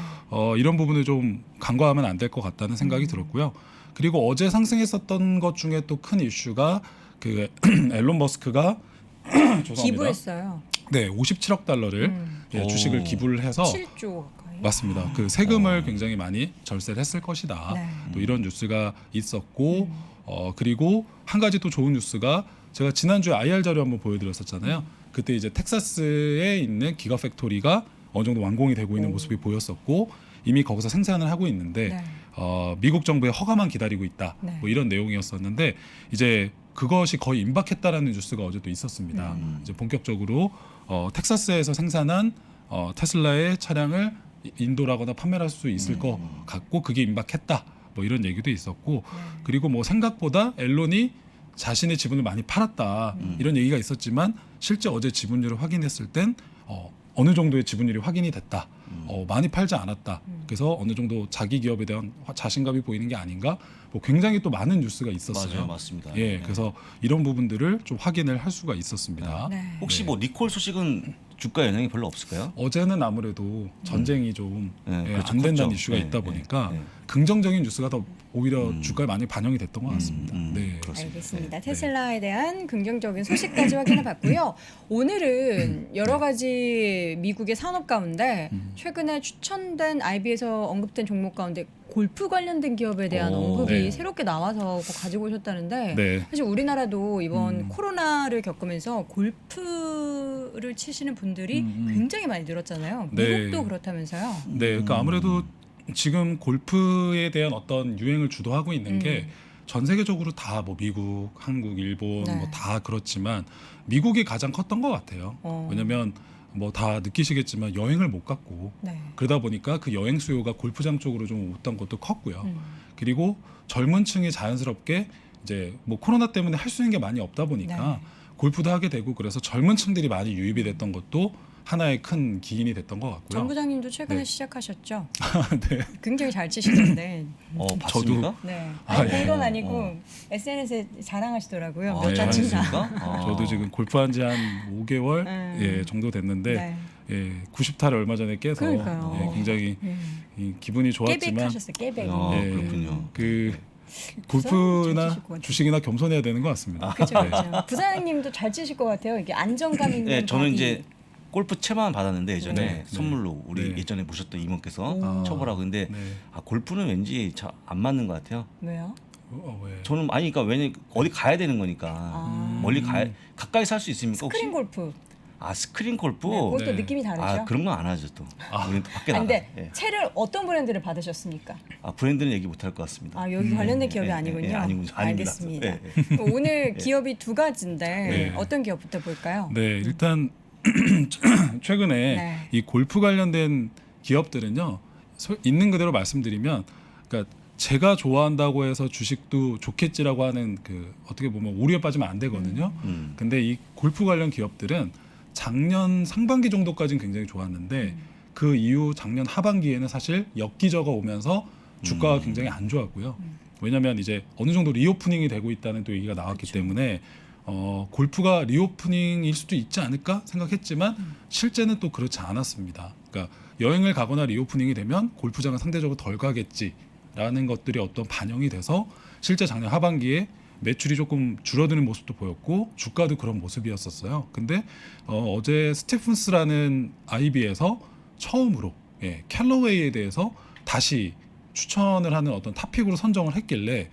이런 부분을 좀 간과하면 안 될 것 같다는 생각이 들었고요. 그리고 어제 상승했었던 것 중에 또 큰 이슈가 그 앨런 머스크가 죄송합니다. 기부했어요. 네, 57억 달러를 주식을 기부를 해서 7조 가까이. 맞습니다. 그 세금을 굉장히 많이 절세를 했을 것이다. 네. 또 이런 뉴스가 있었고 그리고 한 가지 또 좋은 뉴스가 제가 지난주에 IR 자료 한번 보여드렸었잖아요. 그때 이제 텍사스에 있는 기가 팩토리가 어느 정도 완공이 되고 있는 모습이 보였었고 이미 거기서 생산을 하고 있는데 네. 미국 정부의 허가만 기다리고 있다. 네. 뭐 이런 내용이었었는데 이제 그것이 거의 임박했다라는 뉴스가 어제 또 있었습니다. 이제 본격적으로 텍사스에서 생산한 테슬라의 차량을 인도라거나 판매를 할 수 있을 것 같고 그게 임박했다. 뭐 이런 얘기도 있었고 그리고 뭐 생각보다 앨런이 자신의 지분을 많이 팔았다. 이런 얘기가 있었지만 실제 어제 지분율을 확인했을 땐 어느 정도의 지분율이 확인이 됐다. 많이 팔지 않았다. 그래서 어느 정도 자기 기업에 대한 자신감이 보이는 게 아닌가. 뭐 굉장히 또 많은 뉴스가 있었어요. 맞아요, 맞습니다. 예, 네. 그래서 이런 부분들을 좀 확인을 할 수가 있었습니다. 네. 혹시 뭐 리콜 소식은 주가 영향이 별로 없을까요? 어제는 아무래도 전쟁이 좀 네, 그렇죠. 안 된다는 컸죠. 이슈가 네, 있다 네, 보니까 네. 긍정적인 뉴스가 더 오히려 주가에 많이 반영이 됐던 것 같습니다. 네. 그렇습니다. 알겠습니다. 네. 테슬라에 대한 긍정적인 소식까지 확인해 봤고요. 오늘은 여러 가지 미국의 산업 가운데 최근에 추천된 IB에서 언급된 종목 가운데 골프 관련된 기업에 대한 언급이 네. 새롭게 나와서 그거 가지고 오셨다는데 네. 사실 우리나라도 이번 코로나를 겪으면서 골프를 치시는 분들이 굉장히 많이 늘었잖아요. 네. 미국도 그렇다면서요. 네, 그러니까 아무래도 지금 골프에 대한 어떤 유행을 주도하고 있는 게 전 세계적으로 다 뭐 미국, 한국, 일본 네. 뭐 다 그렇지만 미국이 가장 컸던 것 같아요. 왜냐하면 뭐 다 느끼시겠지만 여행을 못 갔고 네. 그러다 보니까 그 여행 수요가 골프장 쪽으로 좀 왔던 것도 컸고요. 그리고 젊은 층이 자연스럽게 이제 뭐 코로나 때문에 할 수 있는 게 많이 없다 보니까 골프도 하게 되고 그래서 젊은 층들이 많이 유입이 됐던 것도 하나의 큰 기인이 됐던 것 같고요. 정 부장님도 최근에 네. 시작하셨죠? 네. 굉장히 잘 치시던데. 봤습니까? 네. 아, 아니, 예. 그건 아니고 SNS에 자랑하시더라고요. 아, 몇 네, 달 치나. 잘하셨습니까? 저도 지금 골프한 지 한 5개월 예, 정도 됐는데 네. 예, 90타를 얼마 전에 깨서 그러니까요. 예, 굉장히 이 기분이 좋았지만 깨백하셨어요. 깨백. 아, 그렇군요. 그 잘 골프나 치실 것 같아요. 주식이나 겸손해야 되는 것 같습니다. 그렇죠, 네. 그렇죠. 부사장님도 잘 치실 것 같아요. 이게 안정감 있는. 네, 저는 바디. 이제 골프 채만 받았는데 예전에 네. 선물로 우리 네. 예전에 모셨던 이모께서 오. 쳐보라고 근데 네. 골프는 왠지 잘 안 맞는 것 같아요. 왜요? 왜? 저는 아니 그러니까 왜냐 어디 가야 되는 거니까 아. 멀리 가까이 살 수 있습니까 혹시? 스크린 골프. 스크린 골프. 네, 그것도 네. 느낌이 다르죠. 그런 건 안 하죠 또. 우리는 또 밖에 아, 나가. 근데 예. 채를 어떤 브랜드를 받으셨습니까? 브랜드는 얘기 못 할 것 같습니다. 여기 관련된 기업이 예, 아니군요. 예, 아닙니다. 알겠습니다. 예, 오늘 기업이 두 가지인데 네. 어떤 기업부터 볼까요? 네, 일단 최근에 네. 이 골프 관련된 기업들은요. 있는 그대로 말씀드리면 그러니까 제가 좋아한다고 해서 주식도 좋겠지라고 하는 그 어떻게 보면 오류에 빠지면 안 되거든요. 근데 이 골프 관련 기업들은 작년 상반기 정도까지는 굉장히 좋았는데 그 이후 작년 하반기에는 사실 엽기저가 오면서 주가가 굉장히 안 좋았고요. 왜냐하면 이제 어느 정도 리오프닝이 되고 있다는 또 얘기가 나왔기 때문에 골프가 리오프닝일 수도 있지 않을까 생각했지만 실제는 또 그렇지 않았습니다. 그러니까 여행을 가거나 리오프닝이 되면 골프장은 상대적으로 덜 가겠지라는 것들이 어떤 반영이 돼서 실제 작년 하반기에 매출이 조금 줄어드는 모습도 보였고 주가도 그런 모습이었었어요. 근데 어제 스티븐스라는 IB에서 처음으로 캘러웨이에 대해서 다시 추천을 하는 어떤 탑픽으로 선정을 했길래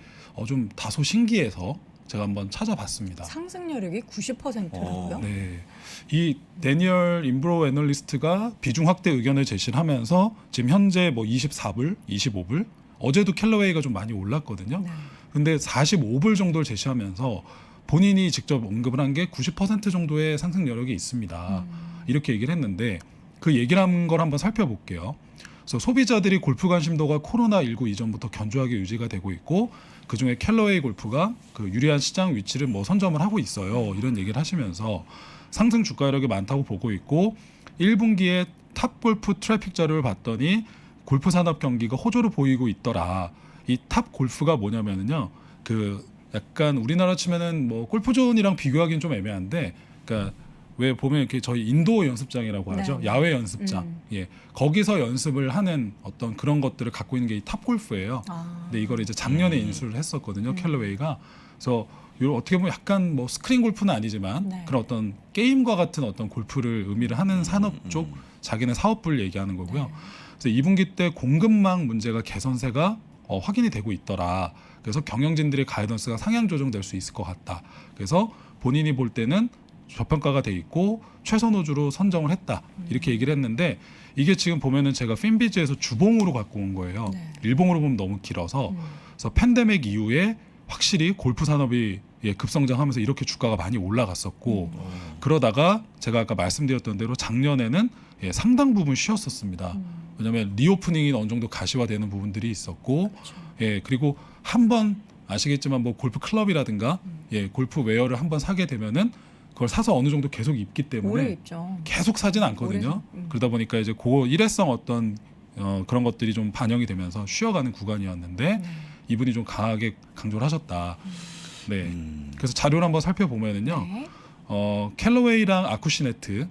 좀 다소 신기해서 제가 한번 찾아봤습니다. 상승률이 90%라고요? 네, 이 데니얼 임브로우 애널리스트가 비중 확대 의견을 제시를 하면서 지금 현재 뭐 24불, 25불, 어제도 캘러웨이가 좀 많이 올랐거든요. 네. 근데 45불 정도를 제시하면서 본인이 직접 언급을 한 게 90% 정도의 상승 여력이 있습니다. 이렇게 얘기를 했는데 그 얘기를 한 걸 한번 살펴볼게요. 그래서 소비자들이 골프 관심도가 코로나19 이전부터 견조하게 유지가 되고 있고 그중에 캘러웨이 골프가 그 유리한 시장 위치를 뭐 선점을 하고 있어요. 이런 얘기를 하시면서 상승 주가 여력이 많다고 보고 있고 1분기에 탑 골프 트래픽 자료를 봤더니 골프 산업 경기가 호조를 보이고 있더라. 이 탑 골프가 뭐냐면은요. 그 약간 우리나라 치면은 뭐 골프존이랑 비교하기는 좀 애매한데 그러니까 왜 보면 이렇게 저희 인도어 연습장이라고 하죠. 네. 야외 연습장. 예. 거기서 연습을 하는 어떤 그런 것들을 갖고 있는 게 이 탑 골프예요. 근데 이걸 이제 작년에 인수를 했었거든요. 캘러웨이가. 그래서 요 어떻게 보면 약간 뭐 스크린 골프는 아니지만 네. 그런 어떤 게임과 같은 어떤 골프를 의미를 하는 산업 쪽 자기네 사업부를 얘기하는 거고요. 그래서 2분기 때 공급망 문제가 개선세가 확인이 되고 있더라. 그래서 경영진들의 가이던스가 상향 조정될 수 있을 것 같다. 그래서 본인이 볼 때는 저평가가 돼 있고 최선 호주로 선정을 했다. 이렇게 얘기를 했는데 이게 지금 보면은 제가 핀비즈에서 주봉으로 갖고 온 거예요. 네. 일봉으로 보면 너무 길어서 그래서 팬데믹 이후에 확실히 골프 산업이 급성장하면서 이렇게 주가가 많이 올라갔었고 그러다가 제가 아까 말씀드렸던 대로 작년에는 상당 부분 쉬었었습니다. 왜냐하면 리오프닝이 어느 정도 가시화되는 부분들이 있었고 그리고 한번 아시겠지만 뭐 골프 클럽이라든가 골프 웨어를 한번 사게 되면은 그걸 사서 어느 정도 계속 입기 오래 때문에 입죠. 계속 사진 않거든요. 그러다 보니까 이제 그 일회성 어떤 그런 것들이 좀 반영이 되면서 쉬어가는 구간이었는데 이분이 좀 강하게 강조를 하셨다. 네. 그래서 자료를 한번 살펴보면은요. 네. 캘러웨이랑 아쿠시네트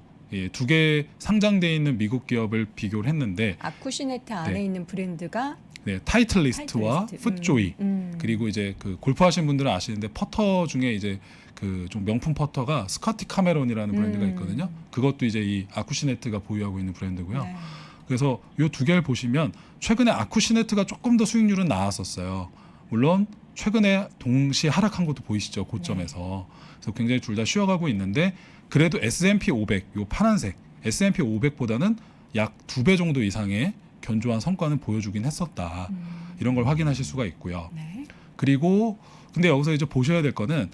두 개 상장돼 있는 미국 기업을 비교를 했는데 아쿠시네트 안에 네. 있는 브랜드가 타이틀리스트와 타이틀리스트. 풋조이 그리고 이제 그 골프 하신 분들은 아시는데 퍼터 중에 이제 그 좀 명품 퍼터가 스커티 카메론이라는 브랜드가 있거든요. 그것도 이제 이 아쿠시네트가 보유하고 있는 브랜드고요. 네. 그래서 이 두 개를 보시면 최근에 아쿠시네트가 조금 더 수익률은 나왔었어요. 물론 최근에 동시에 하락한 것도 보이시죠, 고점에서. 그래서 굉장히 둘 다 쉬어가고 있는데 그래도 S&P 500, 요 파란색 S&P 500보다는 약 2배 정도 이상의 견조한 성과는 보여주긴 했었다. 이런 걸 확인하실 수가 있고요. 네. 그리고 근데 여기서 이제 보셔야 될 거는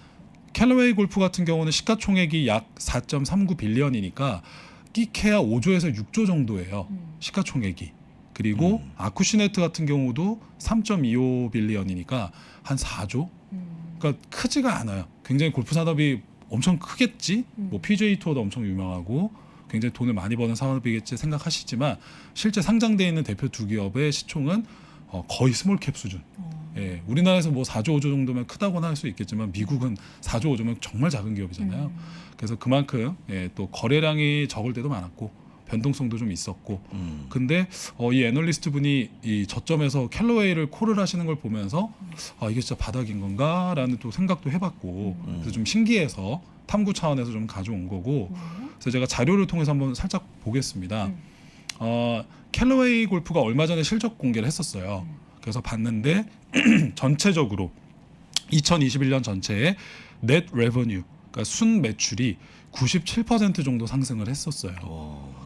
캘러웨이 골프 같은 경우는 시가총액이 약 4.39 빌리언이니까 끼케야 5조에서 6조 정도예요. 시가총액이. 그리고 아쿠시네트 같은 경우도 3.25 빌리언이니까 한 4조 그러니까 크지가 않아요. 굉장히 골프 산업이 엄청 크겠지. 뭐 PGA 투어도 엄청 유명하고 굉장히 돈을 많이 버는 산업이겠지 생각하시지만 실제 상장되어 있는 대표 두 기업의 시총은 거의 스몰캡 수준. 예, 우리나라에서 뭐 4조 5조 정도면 크다고는 할 수 있겠지만 미국은 4조 5조면 정말 작은 기업이잖아요. 그래서 그만큼 또 거래량이 적을 때도 많았고 변동성도 좀 있었고. 근데 이 애널리스트 분이 이 저점에서 캘러웨이를 콜을 하시는 걸 보면서 이게 진짜 바닥인 건가라는 또 생각도 해봤고 그래서 좀 신기해서 탐구 차원에서 좀 가져온 거고. 그래서 제가 자료를 통해서 한번 살짝 보겠습니다. 캘러웨이 골프가 얼마 전에 실적 공개를 했었어요. 그래서 봤는데 전체적으로 2021년 전체의 넷 레버뉴, 그러니까 순 매출이 97% 정도 상승을 했었어요.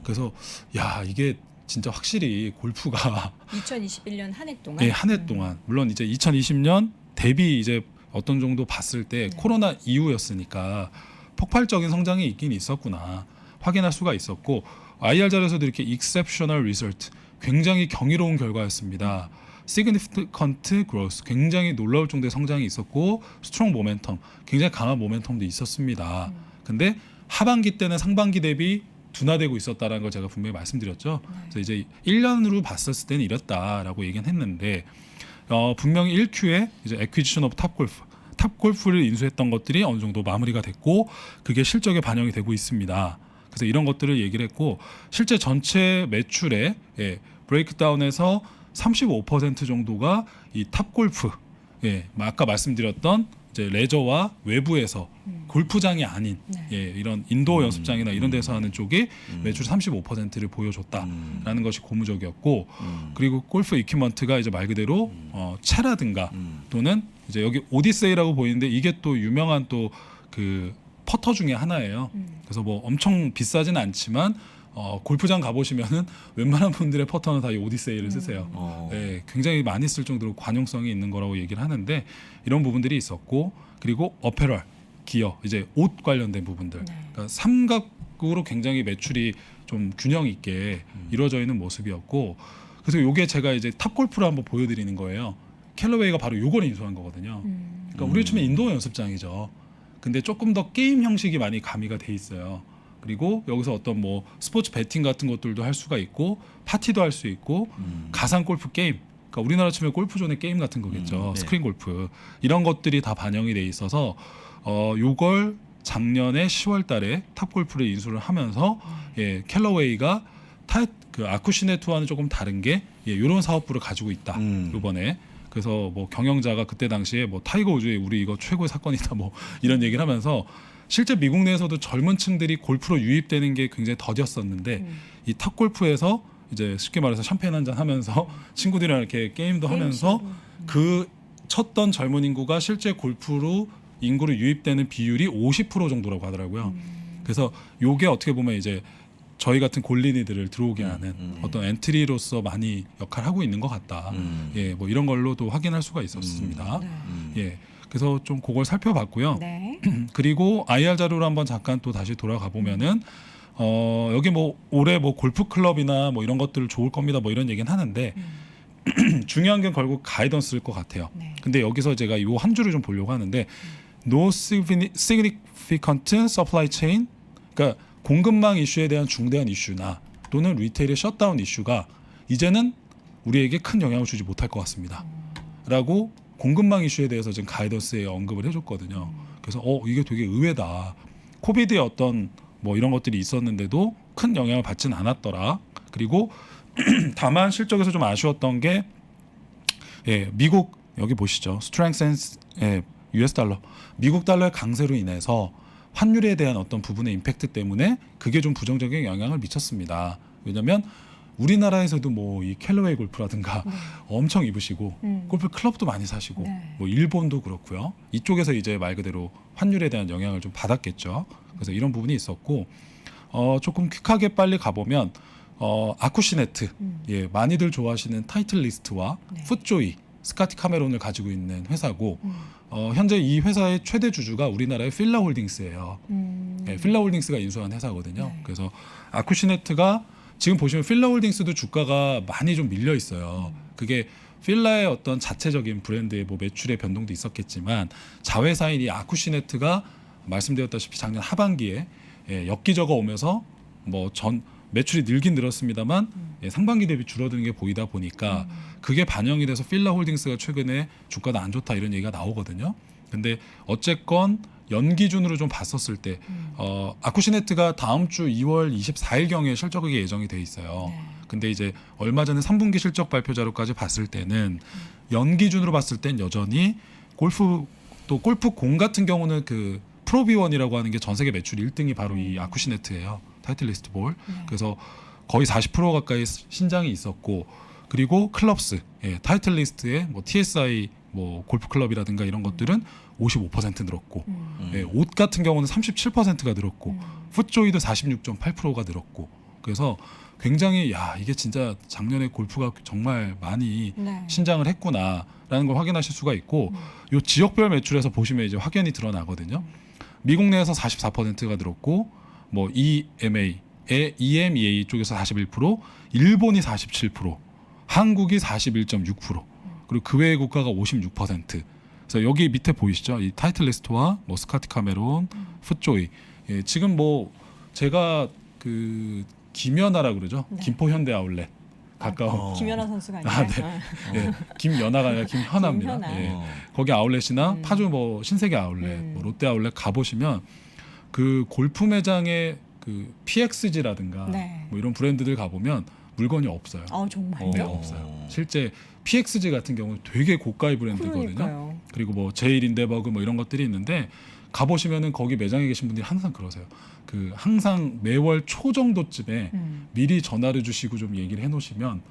그래서 야, 이게 진짜 확실히 골프가 2021년 한 해 동안. 네, 한 해 동안 물론 이제 2020년 대비 이제 어떤 정도 봤을 때 코로나 이후였으니까 폭발적인 성장이 있긴 있었구나 확인할 수가 있었고 IR 자료에서도 이렇게 exceptional result 굉장히 경이로운 결과였습니다. significant growth 굉장히 놀라울 정도의 성장이 있었고 strong momentum 굉장히 강한 모멘텀도 있었습니다. 근데 하반기 때는 상반기 대비 둔화되고 있었다라는 걸 제가 분명히 말씀드렸죠. 그래서 이제 1년으로 봤었을 때는 이랬다라고 얘기는 했는데 분명히 1Q에 이제 acquisition of 탑골프를 인수했던 것들이 어느 정도 마무리가 됐고 그게 실적에 반영이 되고 있습니다. 그래서 이런 것들을 얘기를 했고 실제 전체 매출의 브레이크다운에서 35% 정도가 이 탑골프, 아까 말씀드렸던 이제 레저와 외부에서 골프장이 아닌 이런 인도어 연습장이나 이런 데서 하는 쪽이 매출 35%를 보여줬다라는 것이 고무적이었고 그리고 골프 이퀴먼트가 이제 말 그대로 채라든가 또는 이제 여기 오디세이라고 보이는데 이게 또 유명한 또 그 퍼터 중에 하나예요. 그래서 뭐 엄청 비싸진 않지만 골프장 가보시면은 웬만한 분들의 퍼터는 다 이 오디세이를 쓰세요. 굉장히 많이 쓸 정도로 관용성이 있는 거라고 얘기를 하는데 이런 부분들이 있었고 그리고 어페럴, 기어, 이제 옷 관련된 부분들 그러니까 삼각으로 굉장히 매출이 좀 균형 있게 이루어져 있는 모습이었고 그래서 요게 제가 이제 탑골프를 한번 보여드리는 거예요. 캘러웨이가 바로 요걸 인수한 거거든요. 그러니까 우리 치면 인도어 연습장이죠. 근데 조금 더 게임 형식이 많이 가미가 돼 있어요. 그리고 여기서 어떤 뭐 스포츠 배팅 같은 것들도 할 수가 있고 파티도 할 수 있고 가상 골프 게임 그러니까 우리나라 치면 골프존의 게임 같은 거겠죠. 스크린 골프 이런 것들이 다 반영이 돼 있어서 요걸 작년에 10월 달에 탑골프를 인수를 하면서 캘러웨이가 그 아쿠시네트와는 조금 다른 게 이런 사업부를 가지고 있다. 이번에 그래서 뭐 경영자가 그때 당시에 뭐 타이거 우즈의 우리 이거 최고의 사건이다 뭐 이런 얘기를 하면서 실제 미국 내에서도 젊은 층들이 골프로 유입되는 게 굉장히 더뎠었는데 이 탑골프에서 이제 쉽게 말해서 샴페인 한잔 하면서 친구들이랑 이렇게 게임도 하면서 그 쳤던 젊은 인구가 실제 골프로 인구로 유입되는 비율이 50% 정도라고 하더라고요. 그래서 요게 어떻게 보면 이제 저희 같은 골린이들을 들어오게 하는 어떤 엔트리로서 많이 역할을 하고 있는 것 같다. 뭐 이런 걸로도 확인할 수가 있었습니다. 그래서 좀 그걸 살펴봤고요. 그리고 IR 자료로 한번 잠깐 또 다시 돌아가 보면은 여기 뭐 올해 뭐 골프 클럽이나 뭐 이런 것들 좋을 겁니다. 뭐 이런 얘기는 하는데 중요한 게 결국 가이던스일 것 같아요. 근데 여기서 제가 요 한 줄을 좀 보려고 하는데 No significant supply chain, 그러니까 공급망 이슈에 대한 중대한 이슈나 또는 리테일의 셧다운 이슈가 이제는 우리에게 큰 영향을 주지 못할 것 같습니다. 라고 공급망 이슈에 대해서 지금 가이던스에 언급을 해줬거든요. 그래서 이게 되게 의외다. 코비드의 어떤 뭐 이런 것들이 있었는데도 큰 영향을 받지는 않았더라. 그리고 다만 실적에서 좀 아쉬웠던 게 미국 여기 보시죠. 스트렝스 US 달러. 미국 달러의 강세로 인해서 환율에 대한 어떤 부분의 임팩트 때문에 그게 좀 부정적인 영향을 미쳤습니다. 왜냐하면 우리나라에서도 뭐 이 캘러웨이 골프라든가 엄청 입으시고 골프 클럽도 많이 사시고 뭐 일본도 그렇고요. 이쪽에서 이제 말 그대로 환율에 대한 영향을 좀 받았겠죠. 그래서 이런 부분이 있었고 조금 퀵하게 빨리 가보면 아쿠시네트 많이들 좋아하시는 타이틀리스트와 풋조이 스카티 카메론을 가지고 있는 회사고 현재 이 회사의 최대 주주가 우리나라의 필라홀딩스예요. 필라홀딩스가 인수한 회사거든요. 그래서 아쿠시네트가 지금 보시면 필라홀딩스도 주가가 많이 좀 밀려 있어요. 그게 필라의 어떤 자체적인 브랜드의 뭐 매출의 변동도 있었겠지만 자회사인 이 아쿠시네트가 말씀드렸다시피 작년 하반기에 엽기적어 오면서 뭐 전 매출이 늘긴 늘었습니다만 상반기 대비 줄어드는 게 보이다 보니까 그게 반영이 돼서 필라홀딩스가 최근에 주가도 안 좋다 이런 얘기가 나오거든요. 근데 어쨌건 연 기준으로 좀 봤었을 때 아쿠시네트가 다음 주 2월 24일경에 실적이 예정이 돼 있어요. 네. 근데 이제 얼마 전에 3분기 실적 발표 자료까지 봤을 때는 연 기준으로 봤을 땐 여전히 골프 공 같은 경우는 그 프로비원이라고 하는 게 전 세계 매출 1등이 바로 이 아쿠시네트예요. 타이틀리스트 볼. 그래서 거의 40% 가까이 신장이 있었고 그리고 클럽스, 타이틀리스트의 뭐 TSI 뭐 골프 클럽이라든가 이런 것들은 55% 늘었고 옷 같은 경우는 37%가 늘었고 풋조이도 46.8%가 늘었고 그래서 굉장히 이게 진짜 작년에 골프가 정말 많이 네. 신장을 했구나라는 걸 확인하실 수가 있고 요 지역별 매출에서 보시면 이제 확연히 드러나거든요. 미국 내에서 44%가 늘었고 뭐 EMEA 쪽에서 41%, 일본이 47%, 한국이 41.6%, 그리고 그 외의 국가가 56%. 그래서 여기 밑에 보이시죠? 이 타이틀리스트와 뭐 스카티 카메론, 풋조이. 지금 뭐 제가 그 김연아라 그러죠? 네. 김포 현대 아울렛 가까운. 김연아 선수가 아니라 김연아가 아니라 김현아입니다. 김현아. 거기 아울렛이나 파주 뭐 신세계 아울렛, 뭐 롯데 아울렛 가보시면 그 골프 매장의 그 PXG라든가 네. 뭐 이런 브랜드들 가보면 물건이 없어요. 정말요? 네, 없어요. 실제 PXG 같은 경우 되게 고가의 브랜드거든요. 그러니까요. 그리고 뭐 제일 인데버그 뭐 이런 것들이 있는데 가보시면은 거기 매장에 계신 분들이 항상 그러세요. 그 항상 매월 초 정도쯤에 미리 전화를 주시고 좀 얘기를 해놓으시면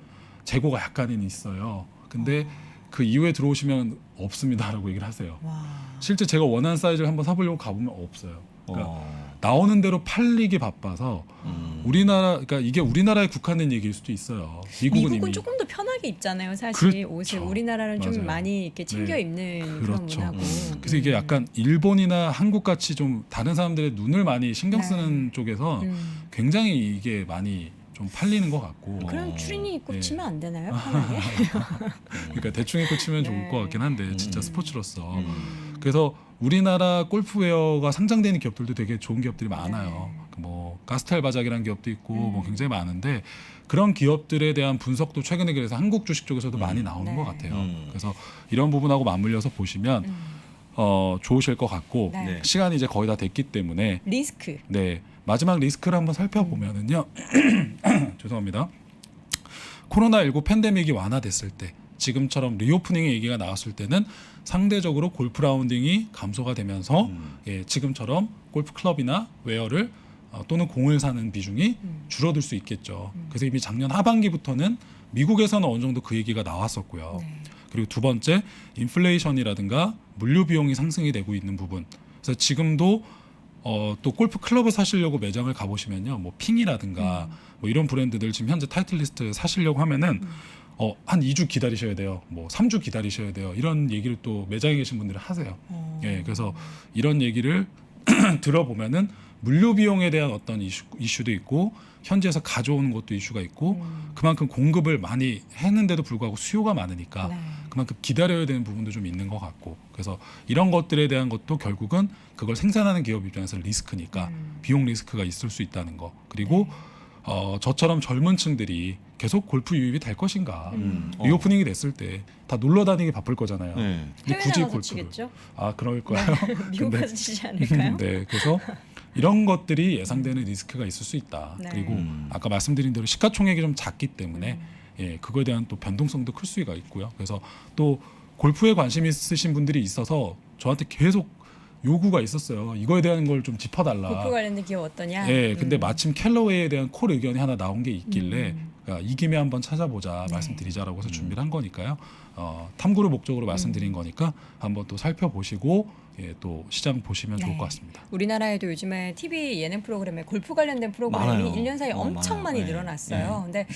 재고가 약간은 있어요. 근데 그 이후에 들어오시면 없습니다라고 얘기를 하세요. 와. 실제 제가 원하는 사이즈를 한번 사보려고 가보면 없어요. 그러니까 나오는 대로 팔리기 바빠서 우리나라, 그러니까 이게 우리나라에 국한된 얘기일 수도 있어요. 미국은 이미 조금 더 편하게 입잖아요. 사실 그렇죠. 옷을 우리나라는 좀 맞아요. 많이 이렇게 챙겨 네. 입는 그렇죠. 그런 문화고. 그래서 이게 약간 일본이나 한국 같이 좀 다른 사람들의 눈을 많이 신경 쓰는 쪽에서 굉장히 이게 많이 좀 팔리는 것 같고. 그럼 추리닝 입고 네. 치면 안 되나요? 편하게? 그러니까 대충 입고 치면 좋을 네. 것 같긴 한데 진짜 스포츠로서. 그래서 우리나라 골프웨어가 상장되는 기업들도 되게 좋은 기업들이 많아요. 뭐 가스텔 바작이라는 기업도 있고 뭐 굉장히 많은데 그런 기업들에 대한 분석도 최근에 그래서 한국 주식 쪽에서도 많이 나오는 네. 것 같아요. 그래서 이런 부분하고 맞물려서 보시면 좋으실 것 같고 네. 시간이 이제 거의 다 됐기 때문에 리스크. 마지막 리스크를 한번 살펴보면은요. 죄송합니다. 코로나19 팬데믹이 완화됐을 때 지금처럼 리오프닝의 얘기가 나왔을 때는 상대적으로 골프 라운딩이 감소가 되면서 지금처럼 골프 클럽이나 웨어를 또는 공을 사는 비중이 줄어들 수 있겠죠. 그래서 이미 작년 하반기부터는 미국에서는 어느 정도 그 얘기가 나왔었고요. 그리고 두 번째 인플레이션이라든가 물류 비용이 상승이 되고 있는 부분. 그래서 지금도 또 골프 클럽을 사시려고 매장을 가보시면요, 뭐 핑이라든가 뭐 이런 브랜드들 지금 현재 타이틀리스트 사시려고 하면은 한 2주 기다리셔야 돼요. 뭐 3주 기다리셔야 돼요. 이런 얘기를 또 매장에 계신 분들이 하세요. 그래서 이런 얘기를 들어보면은 물류 비용에 대한 어떤 이슈도 있고 현지에서 가져오는 것도 이슈가 있고 그만큼 공급을 많이 했는데도 불구하고 수요가 많으니까 그만큼 기다려야 되는 부분도 좀 있는 것 같고 그래서 이런 것들에 대한 것도 결국은 그걸 생산하는 기업 입장에서 리스크니까 비용 리스크가 있을 수 있다는 거 그리고 저처럼 젊은 층들이 계속 골프 유입이 될 것인가 리오프닝이 됐을 때 다 놀러 다니기 바쁠 거잖아요. 근데 해외 굳이 나가서 골프를 치겠죠? 그럴 거예요. 미국 근데- 가서 치지 않을까요? 네, 그래서 이런 것들이 예상되는 리스크가 있을 수 있다. 네. 그리고 아까 말씀드린 대로 시가총액이 좀 작기 때문에 그거에 대한 또 변동성도 클 수가 있고요. 그래서 또 골프에 관심 있으신 분들이 있어서 저한테 계속 요구가 있었어요. 이거에 대한 걸 좀 짚어달라. 골프 관련된 기업 어떠냐? 근데 마침 캘러웨이에 대한 콜 의견이 하나 나온 게 있길래 그러니까 이 김에 한번 찾아보자 말씀드리자라고 해서 준비를 한 거니까요. 탐구를 목적으로 말씀드린 거니까 한번 또 살펴보시고 또 시장 보시면 좋을 것 같습니다. 우리나라에도 요즘에 TV 예능 프로그램에 골프 관련된 프로그램이 많아요. 1년 사이에 엄청 많아요. 많이 네. 늘어났어요. 근데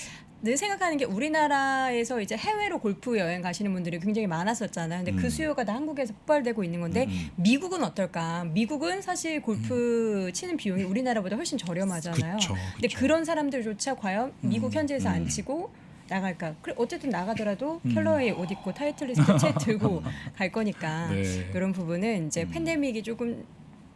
늘 생각하는 게 우리나라에서 이제 해외로 골프 여행 가시는 분들이 굉장히 많았었잖아요. 근데 그 수요가 다 한국에서 폭발되고 있는 건데 미국은 어떨까? 미국은 사실 골프 치는 비용이 우리나라보다 훨씬 저렴하잖아요. 그쵸, 근데 그쵸. 그런 사람들조차 과연 미국 현지에서 안 치고 나갈까? 그래 어쨌든 나가더라도 켈러웨이 옷 입고 타이틀리스트 책 들고 갈 거니까 네. 이런 부분은 이제 팬데믹이 조금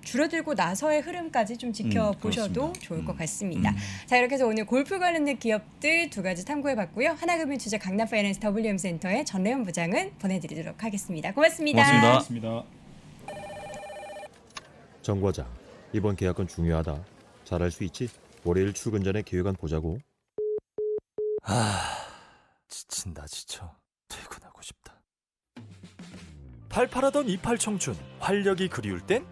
줄어들고 나서의 흐름까지 좀 지켜보셔도 그렇습니다. 좋을 것 같습니다. 자 이렇게 해서 오늘 골프 관련된 기업들 두 가지 탐구해봤고요. 하나금융투자 강남파이낸스 WM센터의 전래연 부장은 보내드리도록 하겠습니다. 고맙습니다. 고맙습니다. 맞습니다. 정 과장, 이번 계약은 중요하다. 잘할 수 있지? 월요일 출근 전에 계획안 보자고. 지친다 지쳐. 퇴근하고 싶다. 팔팔하던 이팔 청춘, 활력이 그리울 땐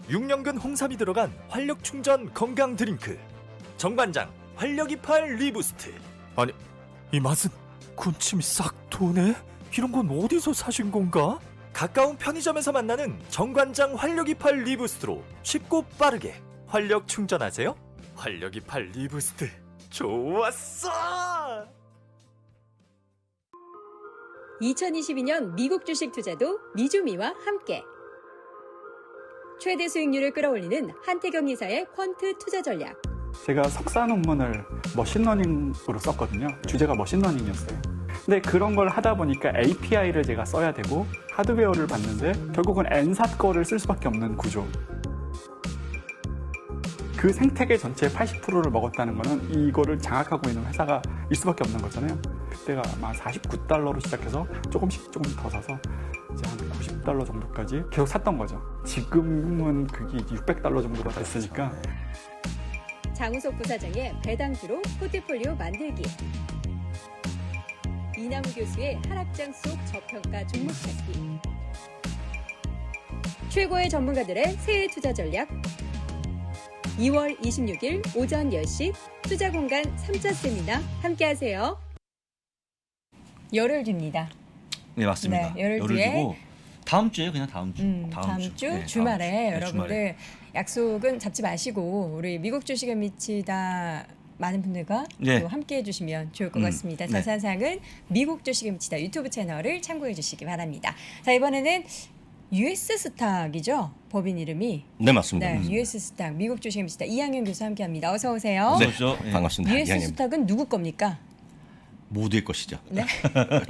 6년근 홍삼이 들어간 활력 충전 건강 드링크. 정관장 활력 이팔 리부스트. 아니, 이 맛은 군침이 싹 도네? 이런 건 어디서 사신 건가? 가까운 편의점에서 만나는 정관장 활력 이팔 리부스트로 쉽고 빠르게 활력 충전하세요. 활력 이팔 리부스트. 좋았어! 2022년 미국 주식 투자도 미주미와 함께 최대 수익률을 끌어올리는 한태경 이사의 퀀트 투자 전략. 제가 석사 논문을 머신러닝으로 썼거든요. 주제가 머신러닝이었어요. 근데 그런 걸 하다 보니까 API를 제가 써야 되고 하드웨어를 봤는데 결국은 N사 거를 쓸 수밖에 없는 구조. 그 생태계 전체의 80%를 먹었다는 거는 이거를 장악하고 있는 회사가 일 수밖에 없는 거잖아요. 그때가 아마 $49로 시작해서 조금씩 더 사서 이제 한 $90 정도까지 계속 샀던 거죠. 지금은 그게 $600 정도가 됐으니까. 장우석 부사장의 배당주로 포트폴리오 만들기. 이남우 교수의 하락장 속 저평가 종목 찾기. 최고의 전문가들의 새해 투자 전략. 2월 26일 오전 10시 투자공간 3차 세미나 함께하세요. 열흘 뒤입니다. 네 맞습니다. 네, 열흘 뒤에. 뒤고 다음 주에 그냥 다음 주. 다음 주 네, 주말에 다음 주. 네, 여러분들 주말에. 약속은 잡지 마시고 우리 미국 주식에 미치다 많은 분들과 네. 또 함께해 주시면 좋을 것 같습니다. 네. 자세한 사항은 미국 주식에 미치다 유튜브 채널을 참고해 주시기 바랍니다. 자 이번에는 US 스탁이죠. 법인 이름이. 네 맞습니다. 네, US 스탁 미국 주식에 미치다 이항현 교수 함께합니다. 어서 오세요. 네, 네. 반갑습니다. US 이한입니다. 스탁은 누구 겁니까? 모두의 것이죠. 네.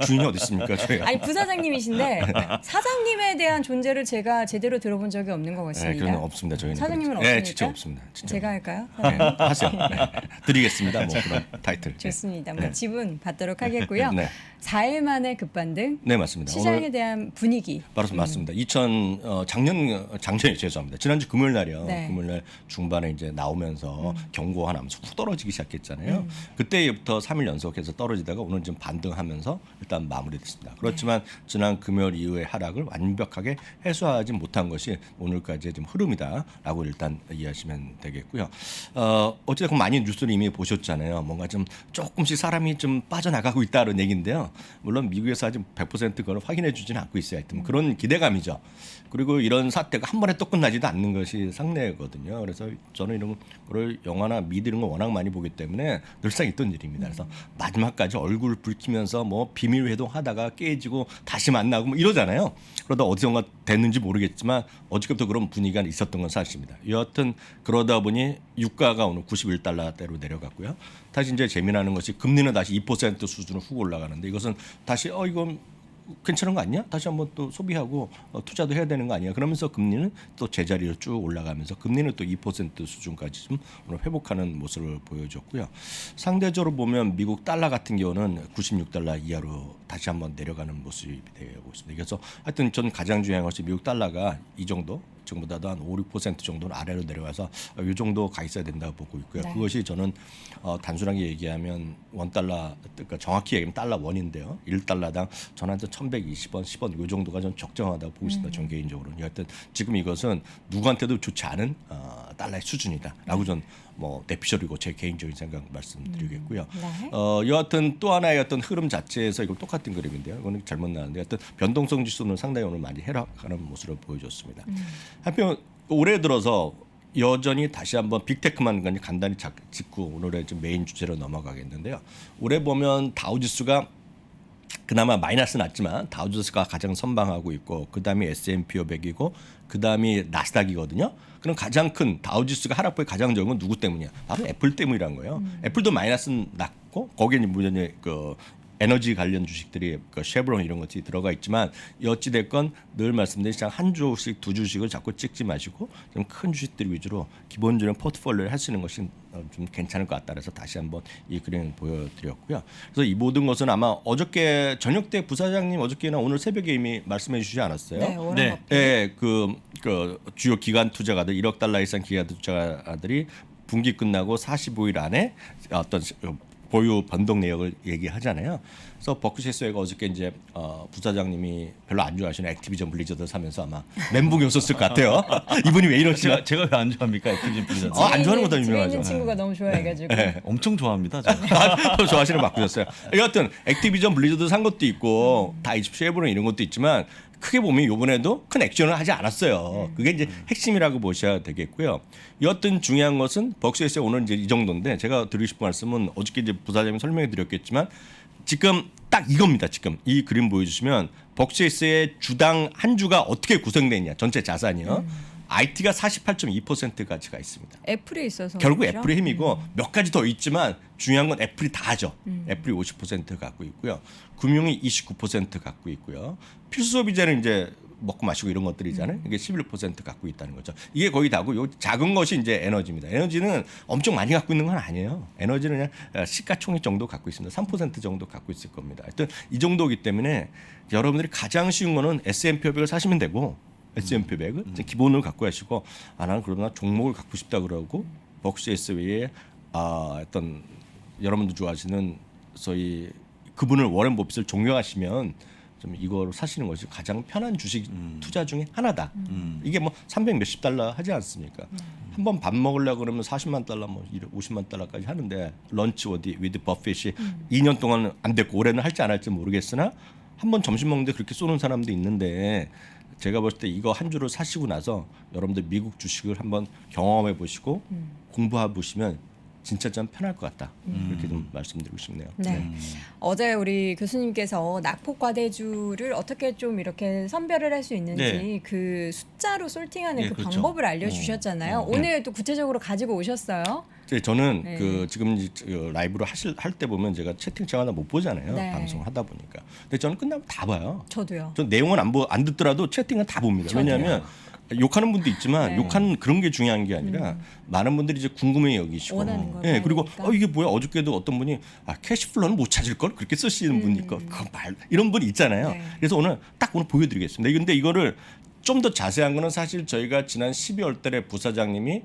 주인이 어디 있습니까, 저희가? 아니 부사장님이신데 사장님에 대한 존재를 제가 제대로 들어본 적이 없는 것 네, 같습니다. 그건 없습니다. 저희는. 사장님은 그렇죠. 네, 없습니까? 직접 없습니다. 직접. 제가 할까요? 네, 하세요. 네. 드리겠습니다. 뭐 그런 타이틀. 좋습니다. 뭐 네. 지분 받도록 하겠고요. 네. 4일 만에 급반등. 네, 맞습니다. 시장에 오늘 대한 분위기. 맞습니다. 작년에 죄송합니다. 지난주 금요일 날이요. 네. 금요일 날 중반에 이제 나오면서 경고 하나 하면서 훅 떨어지기 시작했잖아요. 그때부터 3일 연속해서 떨어지다가 오늘 좀 반등하면서 일단 마무리됐습니다. 그렇지만 지난 금요일 이후의 하락을 완벽하게 해소하지 못한 것이 오늘까지의 좀 흐름이다라고 일단 이해하시면 되겠고요. 어쨌든 많이 뉴스를 이미 보셨잖아요. 뭔가 좀 조금씩 사람이 좀 빠져나가고 있다는 얘기인데요. 물론 미국에서 아직 100% 그걸 확인해 주지는 않고 있어요. 하여튼 그런 기대감이죠. 그리고 이런 사태가 한 번에 또 끝나지도 않는 것이 상례거든요. 그래서 저는 이런 거를 영화나 미드 이런 거 워낙 많이 보기 때문에 늘상 있던 일입니다. 그래서 마지막까지 얼굴 붉히면서 뭐 비밀 회동하다가 깨지고 다시 만나고 뭐 이러잖아요. 그러다 어디선가 됐는지 모르겠지만 어저께부터 그런 분위기가 있었던 건 사실입니다. 여하튼 그러다 보니 유가가 오늘 91달러대로 내려갔고요. 다시 이제 재미나는 것이 금리는 다시 2% 수준으로 훅 올라가는데 이것은 다시 이건 괜찮은 거 아니야? 다시 한번 또 소비하고 투자도 해야 되는 거 아니야? 그러면서 금리는 또 제자리로 쭉 올라가면서 금리는 또 2% 수준까지 좀 오늘 회복하는 모습을 보여줬고요. 상대적으로 보면 미국 달러 같은 경우는 96달러 이하로 다시 한번 내려가는 모습이 되고 있습니다. 그래서 하여튼 전 가장 중요한 것이 미국 달러가 이 정도 지금보다도 한 5, 6% 정도는 아래로 내려와서 이 정도 가 있어야 된다고 보고 있고요. 네. 그것이 저는 단순하게 얘기하면 원달러, 그러니까 정확히 얘기하면 달러 원인데요. 1달러당 저는 한 1,120원, 10원 이 정도가 좀 적정하다고 보고 있습니다. 전 개인적으로는. 여하튼 지금 이것은 누구한테도 좋지 않은 달러의 수준이다라고 전 뭐 내피셜이고 제 개인적인 생각 말씀드리겠고요. 네. 여하튼 또 하나의 어떤 흐름 자체에서 이거 똑같은 그림인데요. 이거는 잘못 나왔는데 하여튼 변동성 지수는 상당히 오늘 많이 하락하는 모습을 보여줬습니다. 한편 올해 들어서 여전히 다시 한번 빅테크만 간단히 짚고 오늘의 좀 메인 주제로 넘어가겠는데요. 올해 보면 다우지수가 그나마 마이너스 났지만 다우지수가 가장 선방하고 있고 그다음이 S&P 500이고 그다음이 나스닥이거든요. 그럼 가장 큰 다우지수가 하락폭이 가장 적은 건 누구 때문이야? 바로 애플 때문이란 거예요. 애플도 마이너스 났고 거기에 물론 그 에너지 관련 주식들이 그 쉐브론 이런 것들이 들어가 있지만 어찌 됐건 늘 말씀드린 시장 한 주씩 두 주씩을 자꾸 찍지 마시고 좀 큰 주식들 위주로 기본적인 포트폴리오를 하시는 것이 좀 괜찮을 것 같다. 그래서 다시 한번 이 그림을 보여드렸고요. 그래서 이 모든 것은 아마 어저께 저녁 때 부사장님 어저께나 오늘 새벽에 이미 말씀해 주시지 않았어요? 네, 워런 네. 버핏. 네, 그 주요 기관 투자가들 1억 달러 이상 기관 투자가들이 분기 끝나고 45일 안에 어떤 보유 변동 내역을 얘기하잖아요. 그래서 버크셔스웨가 어저께 이제 부사장님이 별로 안 좋아하시는 액티비전 블리자드 사면서 아마 멘붕이 오셨을 것 같아요. 이분이 왜 이러시나? 제가 왜 안 좋아합니까? 액티비전 블리자드. 안 좋아하는 것도 집에 유명하죠. 있는 친구가 너무 좋아해가지고. 엄청 좋아합니다. 저는. 또 좋아하시는 거 바꾸셨어요. 여하튼 액티비전 블리자드 산 것도 있고 다 쉐브론 이런 것도 있지만 크게 보면 이번에도 큰 액션을 하지 않았어요. 그게 이제 핵심이라고 보셔야 되겠고요. 여하튼 중요한 것은 벅스에서 오늘 이제 이 정도인데 제가 드리고 싶은 말씀은 어저께 이제 부사장님이 설명해 드렸겠지만 지금 딱 이겁니다. 지금 이 그림 보여주시면 벅스에서의 주당 한 주가 어떻게 구성되냐 전체 자산이요. IT가 48.2% 가치가 있습니다. 애플이 있어서 결국 그렇죠? 애플의 힘이고 몇 가지 더 있지만 중요한 건 애플이 다 하죠. 애플이 50% 갖고 있고요. 금융이 29% 갖고 있고요. 필수 소비재는 이제 먹고 마시고 이런 것들이잖아요. 이게 11% 갖고 있다는 거죠. 이게 거의 다고 요 작은 것이 이제 에너지입니다. 에너지는 엄청 많이 갖고 있는 건 아니에요. 에너지는 그냥 시가총액 정도 갖고 있습니다. 3% 정도 갖고 있을 겁니다. 하여튼 이 정도이기 때문에 여러분들이 가장 쉬운 거는 S&P 500을 사시면 되고 S&P 500을 이제 기본으로 갖고 가시고 나는 그러나 종목을 갖고 싶다 그러고 벅스에스 외에 어떤 여러분도 좋아하시는 소위 그분을 워렌 버핏을 존경하시면 좀 이거를 사시는 것이 가장 편한 주식 투자 중에 하나다. 이게 뭐 300 몇십 달러 하지 않습니까? 한번 밥 먹으려고 그러면 40만 달러 뭐 50만 달러까지 하는데 런치 어디 위드 버핏이 2년 동안 안 됐고 올해는 할지 안 할지 모르겠으나 한번 점심 먹는데 그렇게 쏘는 사람도 있는데 제가 볼 때 이거 한 주를 사시고 나서 여러분들 미국 주식을 한번 경험해 보시고 공부해 보시면 진짜 좀 편할 것 같다. 이렇게 좀 말씀드리고 싶네요. 네. 어제 우리 교수님께서 낙폭과대주를 어떻게 좀 이렇게 선별을 할 수 있는지 네. 그 숫자로 솔팅하는 네, 그 그렇죠. 방법을 알려주셨잖아요. 오늘 또 구체적으로 가지고 오셨어요. 저는 네. 그 지금 라이브로 할 때 보면 제가 채팅창 못 보잖아요. 네. 방송 하다 보니까. 근데 저는 끝나면 다 봐요. 저도요. 전 내용은 안 듣더라도 채팅은 다 봅니다. 저도요. 왜냐하면 욕하는 분도 있지만 네. 욕하는 그런 게 중요한 게 아니라 많은 분들이 이제 궁금해 여기시고 원하는 걸 예, 그리고 봐야 되니까. 이게 뭐야 어저께도 어떤 분이 캐시플로는 못 찾을 걸 그렇게 쓰시는 분이 있고 이런 분이 있잖아요. 네. 그래서 오늘 보여드리겠습니다. 근데 이거를 좀 더 자세한 거는 사실 저희가 지난 12월 달에 부사장님이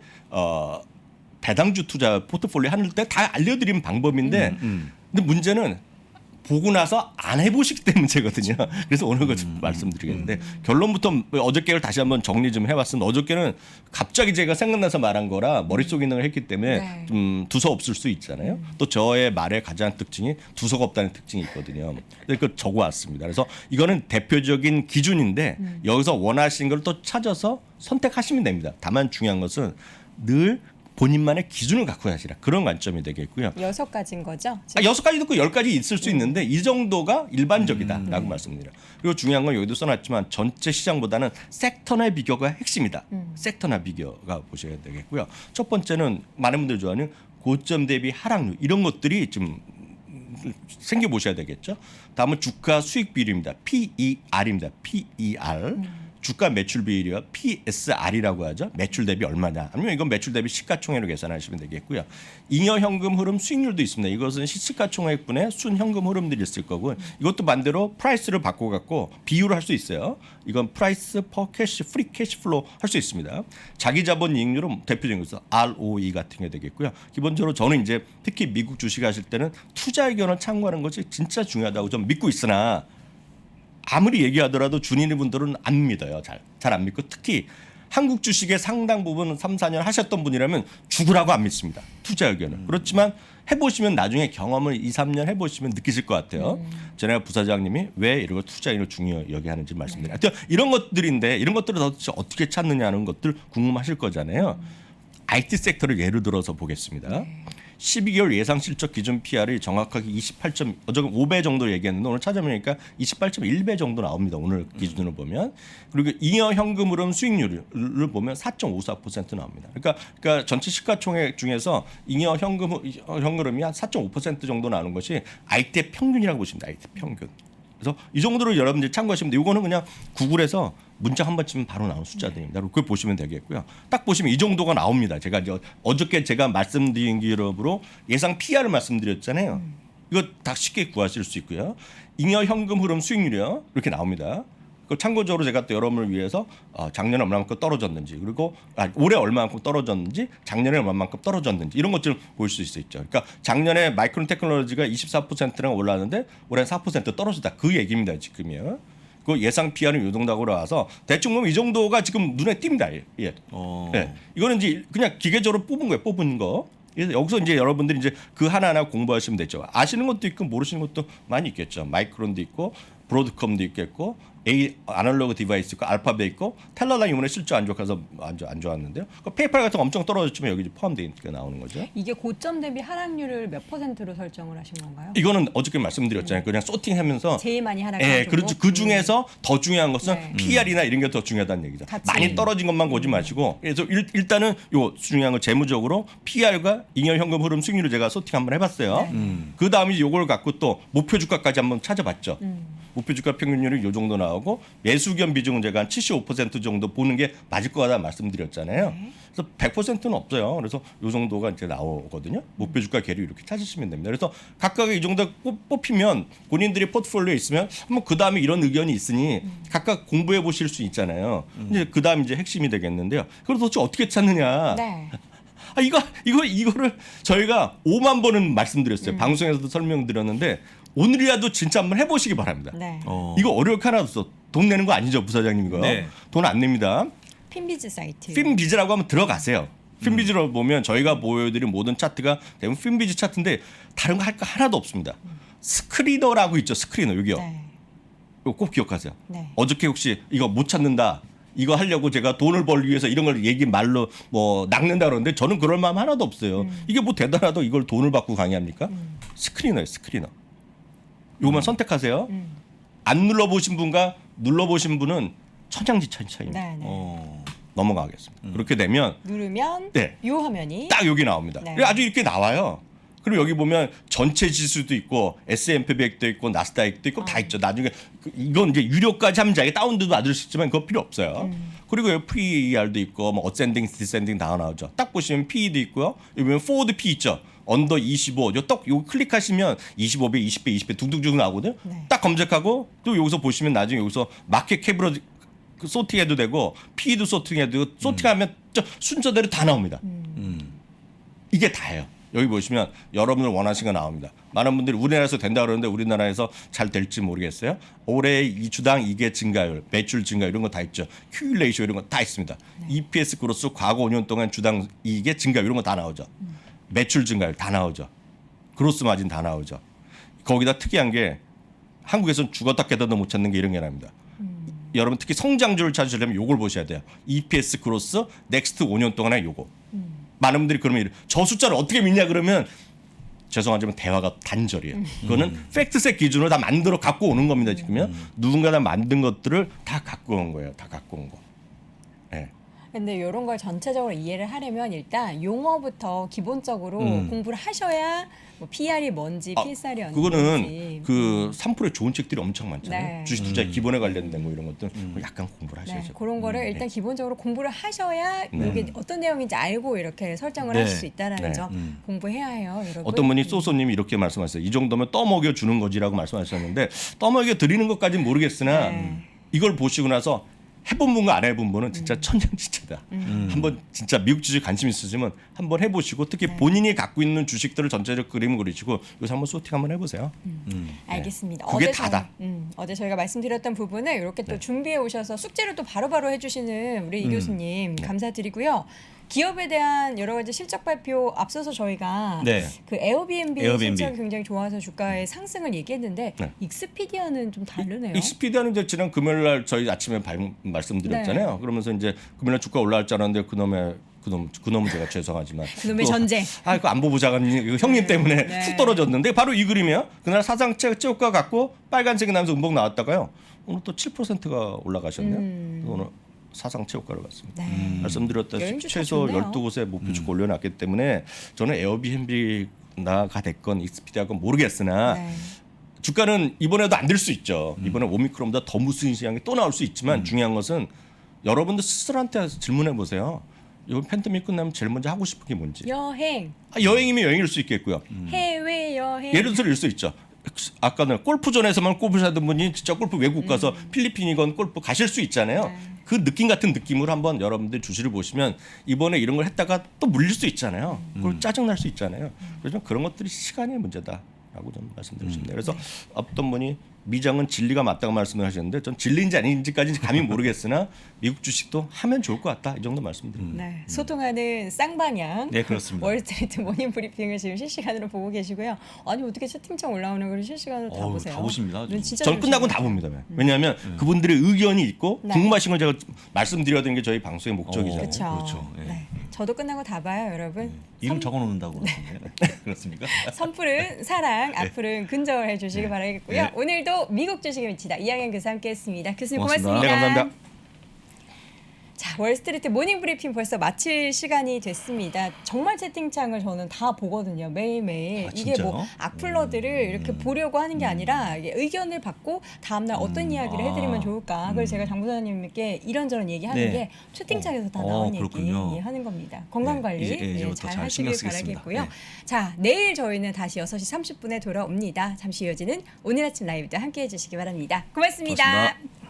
배당주 투자 포트폴리오 하는 때 다 알려드린 방법인데 근데 문제는 보고 나서 안 해보시기 때문에 문제거든요. 그래서 오늘 그 말씀드리겠는데 결론부터 어저께를 다시 한번 정리 좀 해봤습니다. 어저께는 갑자기 제가 생각나서 말한 거라 머릿속 있는 걸 했기 때문에 네. 좀 두서 없을 수 있잖아요. 또 저의 말의 가장 특징이 두서가 없다는 특징이 있거든요. 그래서 그걸 적어왔습니다. 그래서 이거는 대표적인 기준인데 여기서 원하시는 걸 또 찾아서 선택하시면 됩니다. 다만 중요한 것은 늘 본인만의 기준을 갖고 하시라 그런 관점이 되겠고요. 6가지인 거죠? 6가지도 있고 10가지 있을 수 있는데 이 정도가 일반적이다라고 말씀드려요. 그리고 중요한 건 여기도 써놨지만 전체 시장보다는 섹터나 비교가 핵심이다. 섹터나 비교가 보셔야 되겠고요. 첫 번째는 많은 분들이 좋아하는 고점 대비 하락률 이런 것들이 좀 생겨 보셔야 되겠죠. 다음은 주가 수익 비율입니다. PER입니다. PER. 주가 매출 비율이요. PSR이라고 하죠. 매출 대비 얼마냐. 아니면 이건 매출 대비 시가총액으로 계산하시면 되겠고요. 잉여 현금 흐름 수익률도 있습니다. 이것은 시가총액분의 순현금 흐름들이 있을 거고 이것도 반대로 프라이스를 바꿔갖고 비율을 할 수 있어요. 이건 프라이스 퍼 캐시 프리 캐시 플로우 할 수 있습니다. 자기 자본 이익률은 대표적인 것은 ROE 같은 게 되겠고요. 기본적으로 저는 이제 특히 미국 주식 하실 때는 투자 의견을 참고하는 것이 진짜 중요하다고 좀 믿고 있으나 아무리 얘기하더라도 준인의 분들은 안 믿어요. 잘 안 믿고 특히 한국 주식의 상당 부분 3, 4년 하셨던 분이라면 죽으라고 안 믿습니다. 투자 의견을. 그렇지만 해보시면 나중에 경험을 2, 3년 해보시면 느끼실 것 같아요. 전에 부사장님이 왜 이런 걸 투자 의견을 중요하게 하는지 말씀드려요. 하여튼 이런 것들인데 이런 것들을 도대체 어떻게 찾느냐는 것들 궁금하실 거잖아요. IT 섹터를 예를 들어서 보겠습니다. 12개월 예상 실적 기준 PR이 정확하게 28.5배 정도 얘기했는데 오늘 찾아보니까 28.1배 정도 나옵니다. 오늘 기준으로 보면. 그리고 잉여 현금 흐름 수익률을 보면 4.54% 나옵니다. 그러니까 전체 시가총액 중에서 잉여 현금 흐름이 한 4.5% 정도 나오는 것이 IT의 평균이라고 보시면 됩니다. IT 평균. 그래서 이 정도로 여러분들이 참고하시면 돼요. 이거는 그냥 구글에서 문자 한 번 치면 바로 나오는 숫자들입니다. 그걸 보시면 되겠고요. 딱 보시면 이 정도가 나옵니다. 제가 이제 어저께 제가 말씀드린 기업으로 예상 PR을 말씀드렸잖아요. 이거 다 쉽게 구하실 수 있고요. 잉여 현금 흐름 수익률이요. 이렇게 나옵니다. 그 참고적으로 제가 또 여러분을 위해서 작년에 얼마만큼 떨어졌는지 그리고 올해 얼마만큼 떨어졌는지 작년에 얼마만큼 떨어졌는지 이런 것들을 볼 수 있죠. 그러니까 작년에 마이크론 테크놀로지가 24%랑 올랐는데 올해는 4% 떨어졌다. 그 얘기입니다. 지금이요. 그 예상 PR은 이 정도로 와서 대충 보면 이 정도가 지금 눈에 띕니다. 예. 네. 이거는 이제 그냥 기계적으로 뽑은 거예요. 뽑은 거. 그래서 여기서 이제 여러분들이 이제 그 하나하나 공부하시면 되죠. 아시는 것도 있고 모르시는 것도 많이 있겠죠. 마이크론도 있고 브로드컴도 있겠고 아날로그 디바이스 있고 알파벳 있고 텔러랑 이번에 실적 안 좋아서 안 좋았는데요. 그 페이팔 같은 거 엄청 떨어졌지만 여기 포함되어 있는 게 나오는 거죠. 이게 고점 대비 하락률을 몇 %로 설정을 하신 건가요? 이거는 어저께 말씀드렸잖아요. 그냥 소팅하면서 제일 많이 하락한 예, 그렇죠. 그 중에서 더 중요한 것은 네. PR이나 이런 게 더 중요하다는 얘기죠. 같이. 많이 떨어진 것만 보지 마시고 그래서 일단은 요 중요한 건 재무적으로 PR과 잉여 현금 흐름 수익률을 제가 소팅 한번 해봤어요. 그 다음에 요걸 갖고 또 목표 주가까지 한번 찾아봤죠. 목표 주가 평균율이 요 정도 나오고 매수 겸 비중은 제가 한 75% 정도 보는 게 맞을 거다 말씀드렸잖아요. 네. 그래서 100%는 없어요. 그래서 요 정도가 이제 나오거든요. 목표 주가 계류 이렇게 찾으시면 됩니다. 그래서 각각의 이 정도 뽑히면 본인들이 포트폴리오에 있으면 한번 그 다음에 이런 의견이 있으니 각각 공부해 보실 수 있잖아요. 이제 그 다음 이제 핵심이 되겠는데요. 그걸 도대체 어떻게 찾느냐? 네. 이거를 저희가 5만 번은 말씀드렸어요. 방송에서도 설명드렸는데 오늘이라도 진짜 한번 해보시기 바랍니다. 네. 이거 어려울 게 하나도 없어. 돈 내는 거 아니죠, 부사장님 이거. 네. 돈 안 냅니다. 핀비즈 사이트. 핀비즈라고 하면 들어가세요. 핀비즈로 보면 저희가 보여드린 모든 차트가 대부분 핀비즈 차트인데 다른 거 할 거 하나도 없습니다. 스크리너라고 있죠, 스크리너 여기요. 네. 이거 꼭 기억하세요. 네. 어저께 혹시 이거 못 찾는다. 이거 하려고 제가 돈을 벌기 위해서 이런 걸 얘기 말로 뭐 낚는다 그러는데 저는 그럴 마음 하나도 없어요. 이게 뭐 대단하다 이걸 돈을 받고 강의합니까? 스크리너예요, 스크리너. 요것만 선택하세요. 안 눌러보신 분과 눌러보신 분은 천양지차입니다. 네, 네. 넘어가겠습니다. 그렇게 되면 누르면 네. 요 화면이 딱 여기 나옵니다. 네. 아주 이렇게 나와요. 그리고 여기 보면 전체 지수도 있고 S&P 100도 있고 나스닥도 있고 다 있죠. 나중에 이건 이제 유료까지 하면 자기 다운도 받을 수 있지만 그거 필요 없어요. 그리고 여기 PER도 있고 뭐 어센딩, 디센딩 다 나오죠. 딱 보시면 PE도 있고요. 여기 보면 포워드 P 있죠. 언더 25. 요 클릭하시면 25배, 20배, 20배 둥둥둥 나오거든요. 네. 딱 검색하고 또 여기서 보시면 나중에 여기서 마켓 캡으로 소팅해도 되고 PE도 소팅해도 되고 소팅하면 순서대로 다 나옵니다. 이게 다예요. 여기 보시면 여러분들 원하시는 거 나옵니다. 많은 분들이 우리나라에서 된다 그러는데 우리나라에서 잘 될지 모르겠어요. 올해 이 주당 이게 증가율, 매출 증가 이런 거 다 있죠. Q 레이쇼 이런 거 다 있습니다. EPS 그로스 과거 5년 동안 주당 이익의 증가율 이런 거 다 나오죠. 매출 증가율 다 나오죠. 그로스 마진 다 나오죠. 거기다 특이한 게 한국에서는 죽었다 깨닫도 못 찾는 게 이런 게 나옵니다. 여러분 특히 성장주를 찾으려면 요걸 보셔야 돼요. EPS 그로스 넥스트 5년 동안의 요거. 많은 분들이 그러면 저 숫자를 어떻게 믿냐 그러면 죄송하지만 대화가 단절이에요. 그거는 팩트셋 기준으로 다 만들어 갖고 오는 겁니다. 지금요. 누군가 만든 것들을 다 갖고 온 거예요. 다 갖고 온 거. 네. 근데 이런 걸 전체적으로 이해를 하려면 일단 용어부터 기본적으로 공부를 하셔야 뭐 PR이 뭔지, PSR이 뭔지. 그거는 그 3%의 좋은 책들이 엄청 많잖아요. 네. 주식 투자의 기본에 관련된 거 이런 것들 약간 공부를 하셔야죠. 네, 그런 거를 일단 기본적으로 공부를 하셔야 이게 어떤 내용인지 알고 이렇게 설정을 네. 할 수 있다라는 네. 점 공부해야 해요, 여러분. 어떤 분이 소소님이 이렇게 말씀하셨어요. 이 정도면 떠먹여 주는 거지라고 말씀하셨는데 떠먹여 드리는 것까지는 모르겠으나 네. 이걸 보시고 나서 해본 분과 안 해본 분은 진짜 천냥지차다. 한번 진짜 미국 주식 관심 있으시면 한번 해보시고 특히 본인이 갖고 있는 주식들을 전체적 그림을 그리시고 여기서 한번 소팅 한번 해보세요. 알겠습니다. 그게 다다. 어제 저희가 말씀드렸던 부분을 이렇게 또 준비해 오셔서 숙제를 또 바로바로 해주시는 우리 이 교수님 감사드리고요. 기업에 대한 여러 가지 실적 발표 앞서서 저희가 네. 그 에어비앤비 에어비앤비. 실적이 굉장히 좋아서 주가의 상승을 얘기했는데 네. 익스피디아는 좀 다르네요. 익스피디아는 이제 지난 금요일 날 저희 아침에 말씀드렸잖아요. 네. 그러면서 이제 금요일 날 주가 올라갈 줄 알았는데 그놈의 그놈은 제가 죄송하지만 그놈의 또, 전쟁. 그 안보부 장관님 이거 형님 때문에 네. 훅 떨어졌는데 바로 이 그림이에요. 그날 사상체육과 갖고 빨간색이 나면서 음봉 나왔다가요. 오늘 또 7%가 올라가셨네요. 오늘 사상체육과를 갔습니다. 네. 말씀드렸다시피 여행주 최소 좋네요. 12곳에 목표 올려놨기 때문에 저는 에어비앤비가 됐건 익스피디아건 모르겠으나 네. 주가는 이번에도 안 될 수 있죠. 이번에 오미크론보다 더 무슨 시장이 또 나올 수 있지만 중요한 것은 여러분들 스스로한테 질문해 보세요. 이번 팬데믹 끝나면 제일 먼저 하고 싶은 게 뭔지. 여행, 여행이면 여행일 수 있겠고요. 해외 여행. 예를 들어 수 있죠. 아까는 골프존에서만 골프 사던 분이 진짜 골프 외국 가서 필리핀이건 골프 가실 수 있잖아요. 네. 그 느낌 같은 느낌으로 한번 여러분들 주시를 보시면 이번에 이런 걸 했다가 또 물릴 수 있잖아요. 그걸 짜증 날 수 있잖아요. 그래서 그런 것들이 시간의 문제다라고 좀 말씀드리고 싶네요. 그래서 어떤 분이 미장은 진리가 맞다고 말씀을 하셨는데 전 진리인지 아닌지까지는 감히 모르겠으나 미국 주식도 하면 좋을 것 같다 이 정도 말씀드립니다. 네, 소통하는 쌍방향. 네, 그렇습니다. 월스트리트 모닝 브리핑을 지금 실시간으로 보고 계시고요. 아니 어떻게 채팅창 올라오는 걸 실시간으로 다 보세요? 다 보십니다. 눈 진짜 전 끝나고 다 좋으시네요. 봅니다. 왜냐하면 그분들의 의견이 있고 네. 궁금하신 걸 제가 말씀드려야 되는 게 저희 방송의 목적이잖아요. 그렇죠. 예. 네. 저도 끝나고 다 봐요, 여러분. 이름 적어놓는다고 그러는데 그렇습니까? 선풀은 사랑, 악플은 근절해 주시기 바라겠고요. 네. 오늘도 미국 주식에 미치다 이양현 교수 함께했습니다. 교수님 고맙습니다. 고맙습니다. 네, 감사합니다. 자, 월스트리트 모닝 브리핑 벌써 마칠 시간이 됐습니다. 정말 채팅창을 저는 다 보거든요. 매일매일. 아, 이게 뭐 진짜요? 악플러들을 이렇게 보려고 하는 게 아니라 이게 의견을 받고 다음날 어떤 이야기를 해드리면 좋을까. 그걸 제가 장 부장님께 이런저런 얘기하는 네. 게 채팅창에서 다 나온 그렇군요. 얘기 하는 겁니다. 건강관리 네, 이제부터 잘 잘 하시길 신경 쓰겠습니다. 바라겠고요. 네. 자, 내일 저희는 다시 6시 30분에 돌아옵니다. 잠시 이어지는 오늘 아침 라이브도 함께해 주시기 바랍니다. 고맙습니다. 고맙습니다.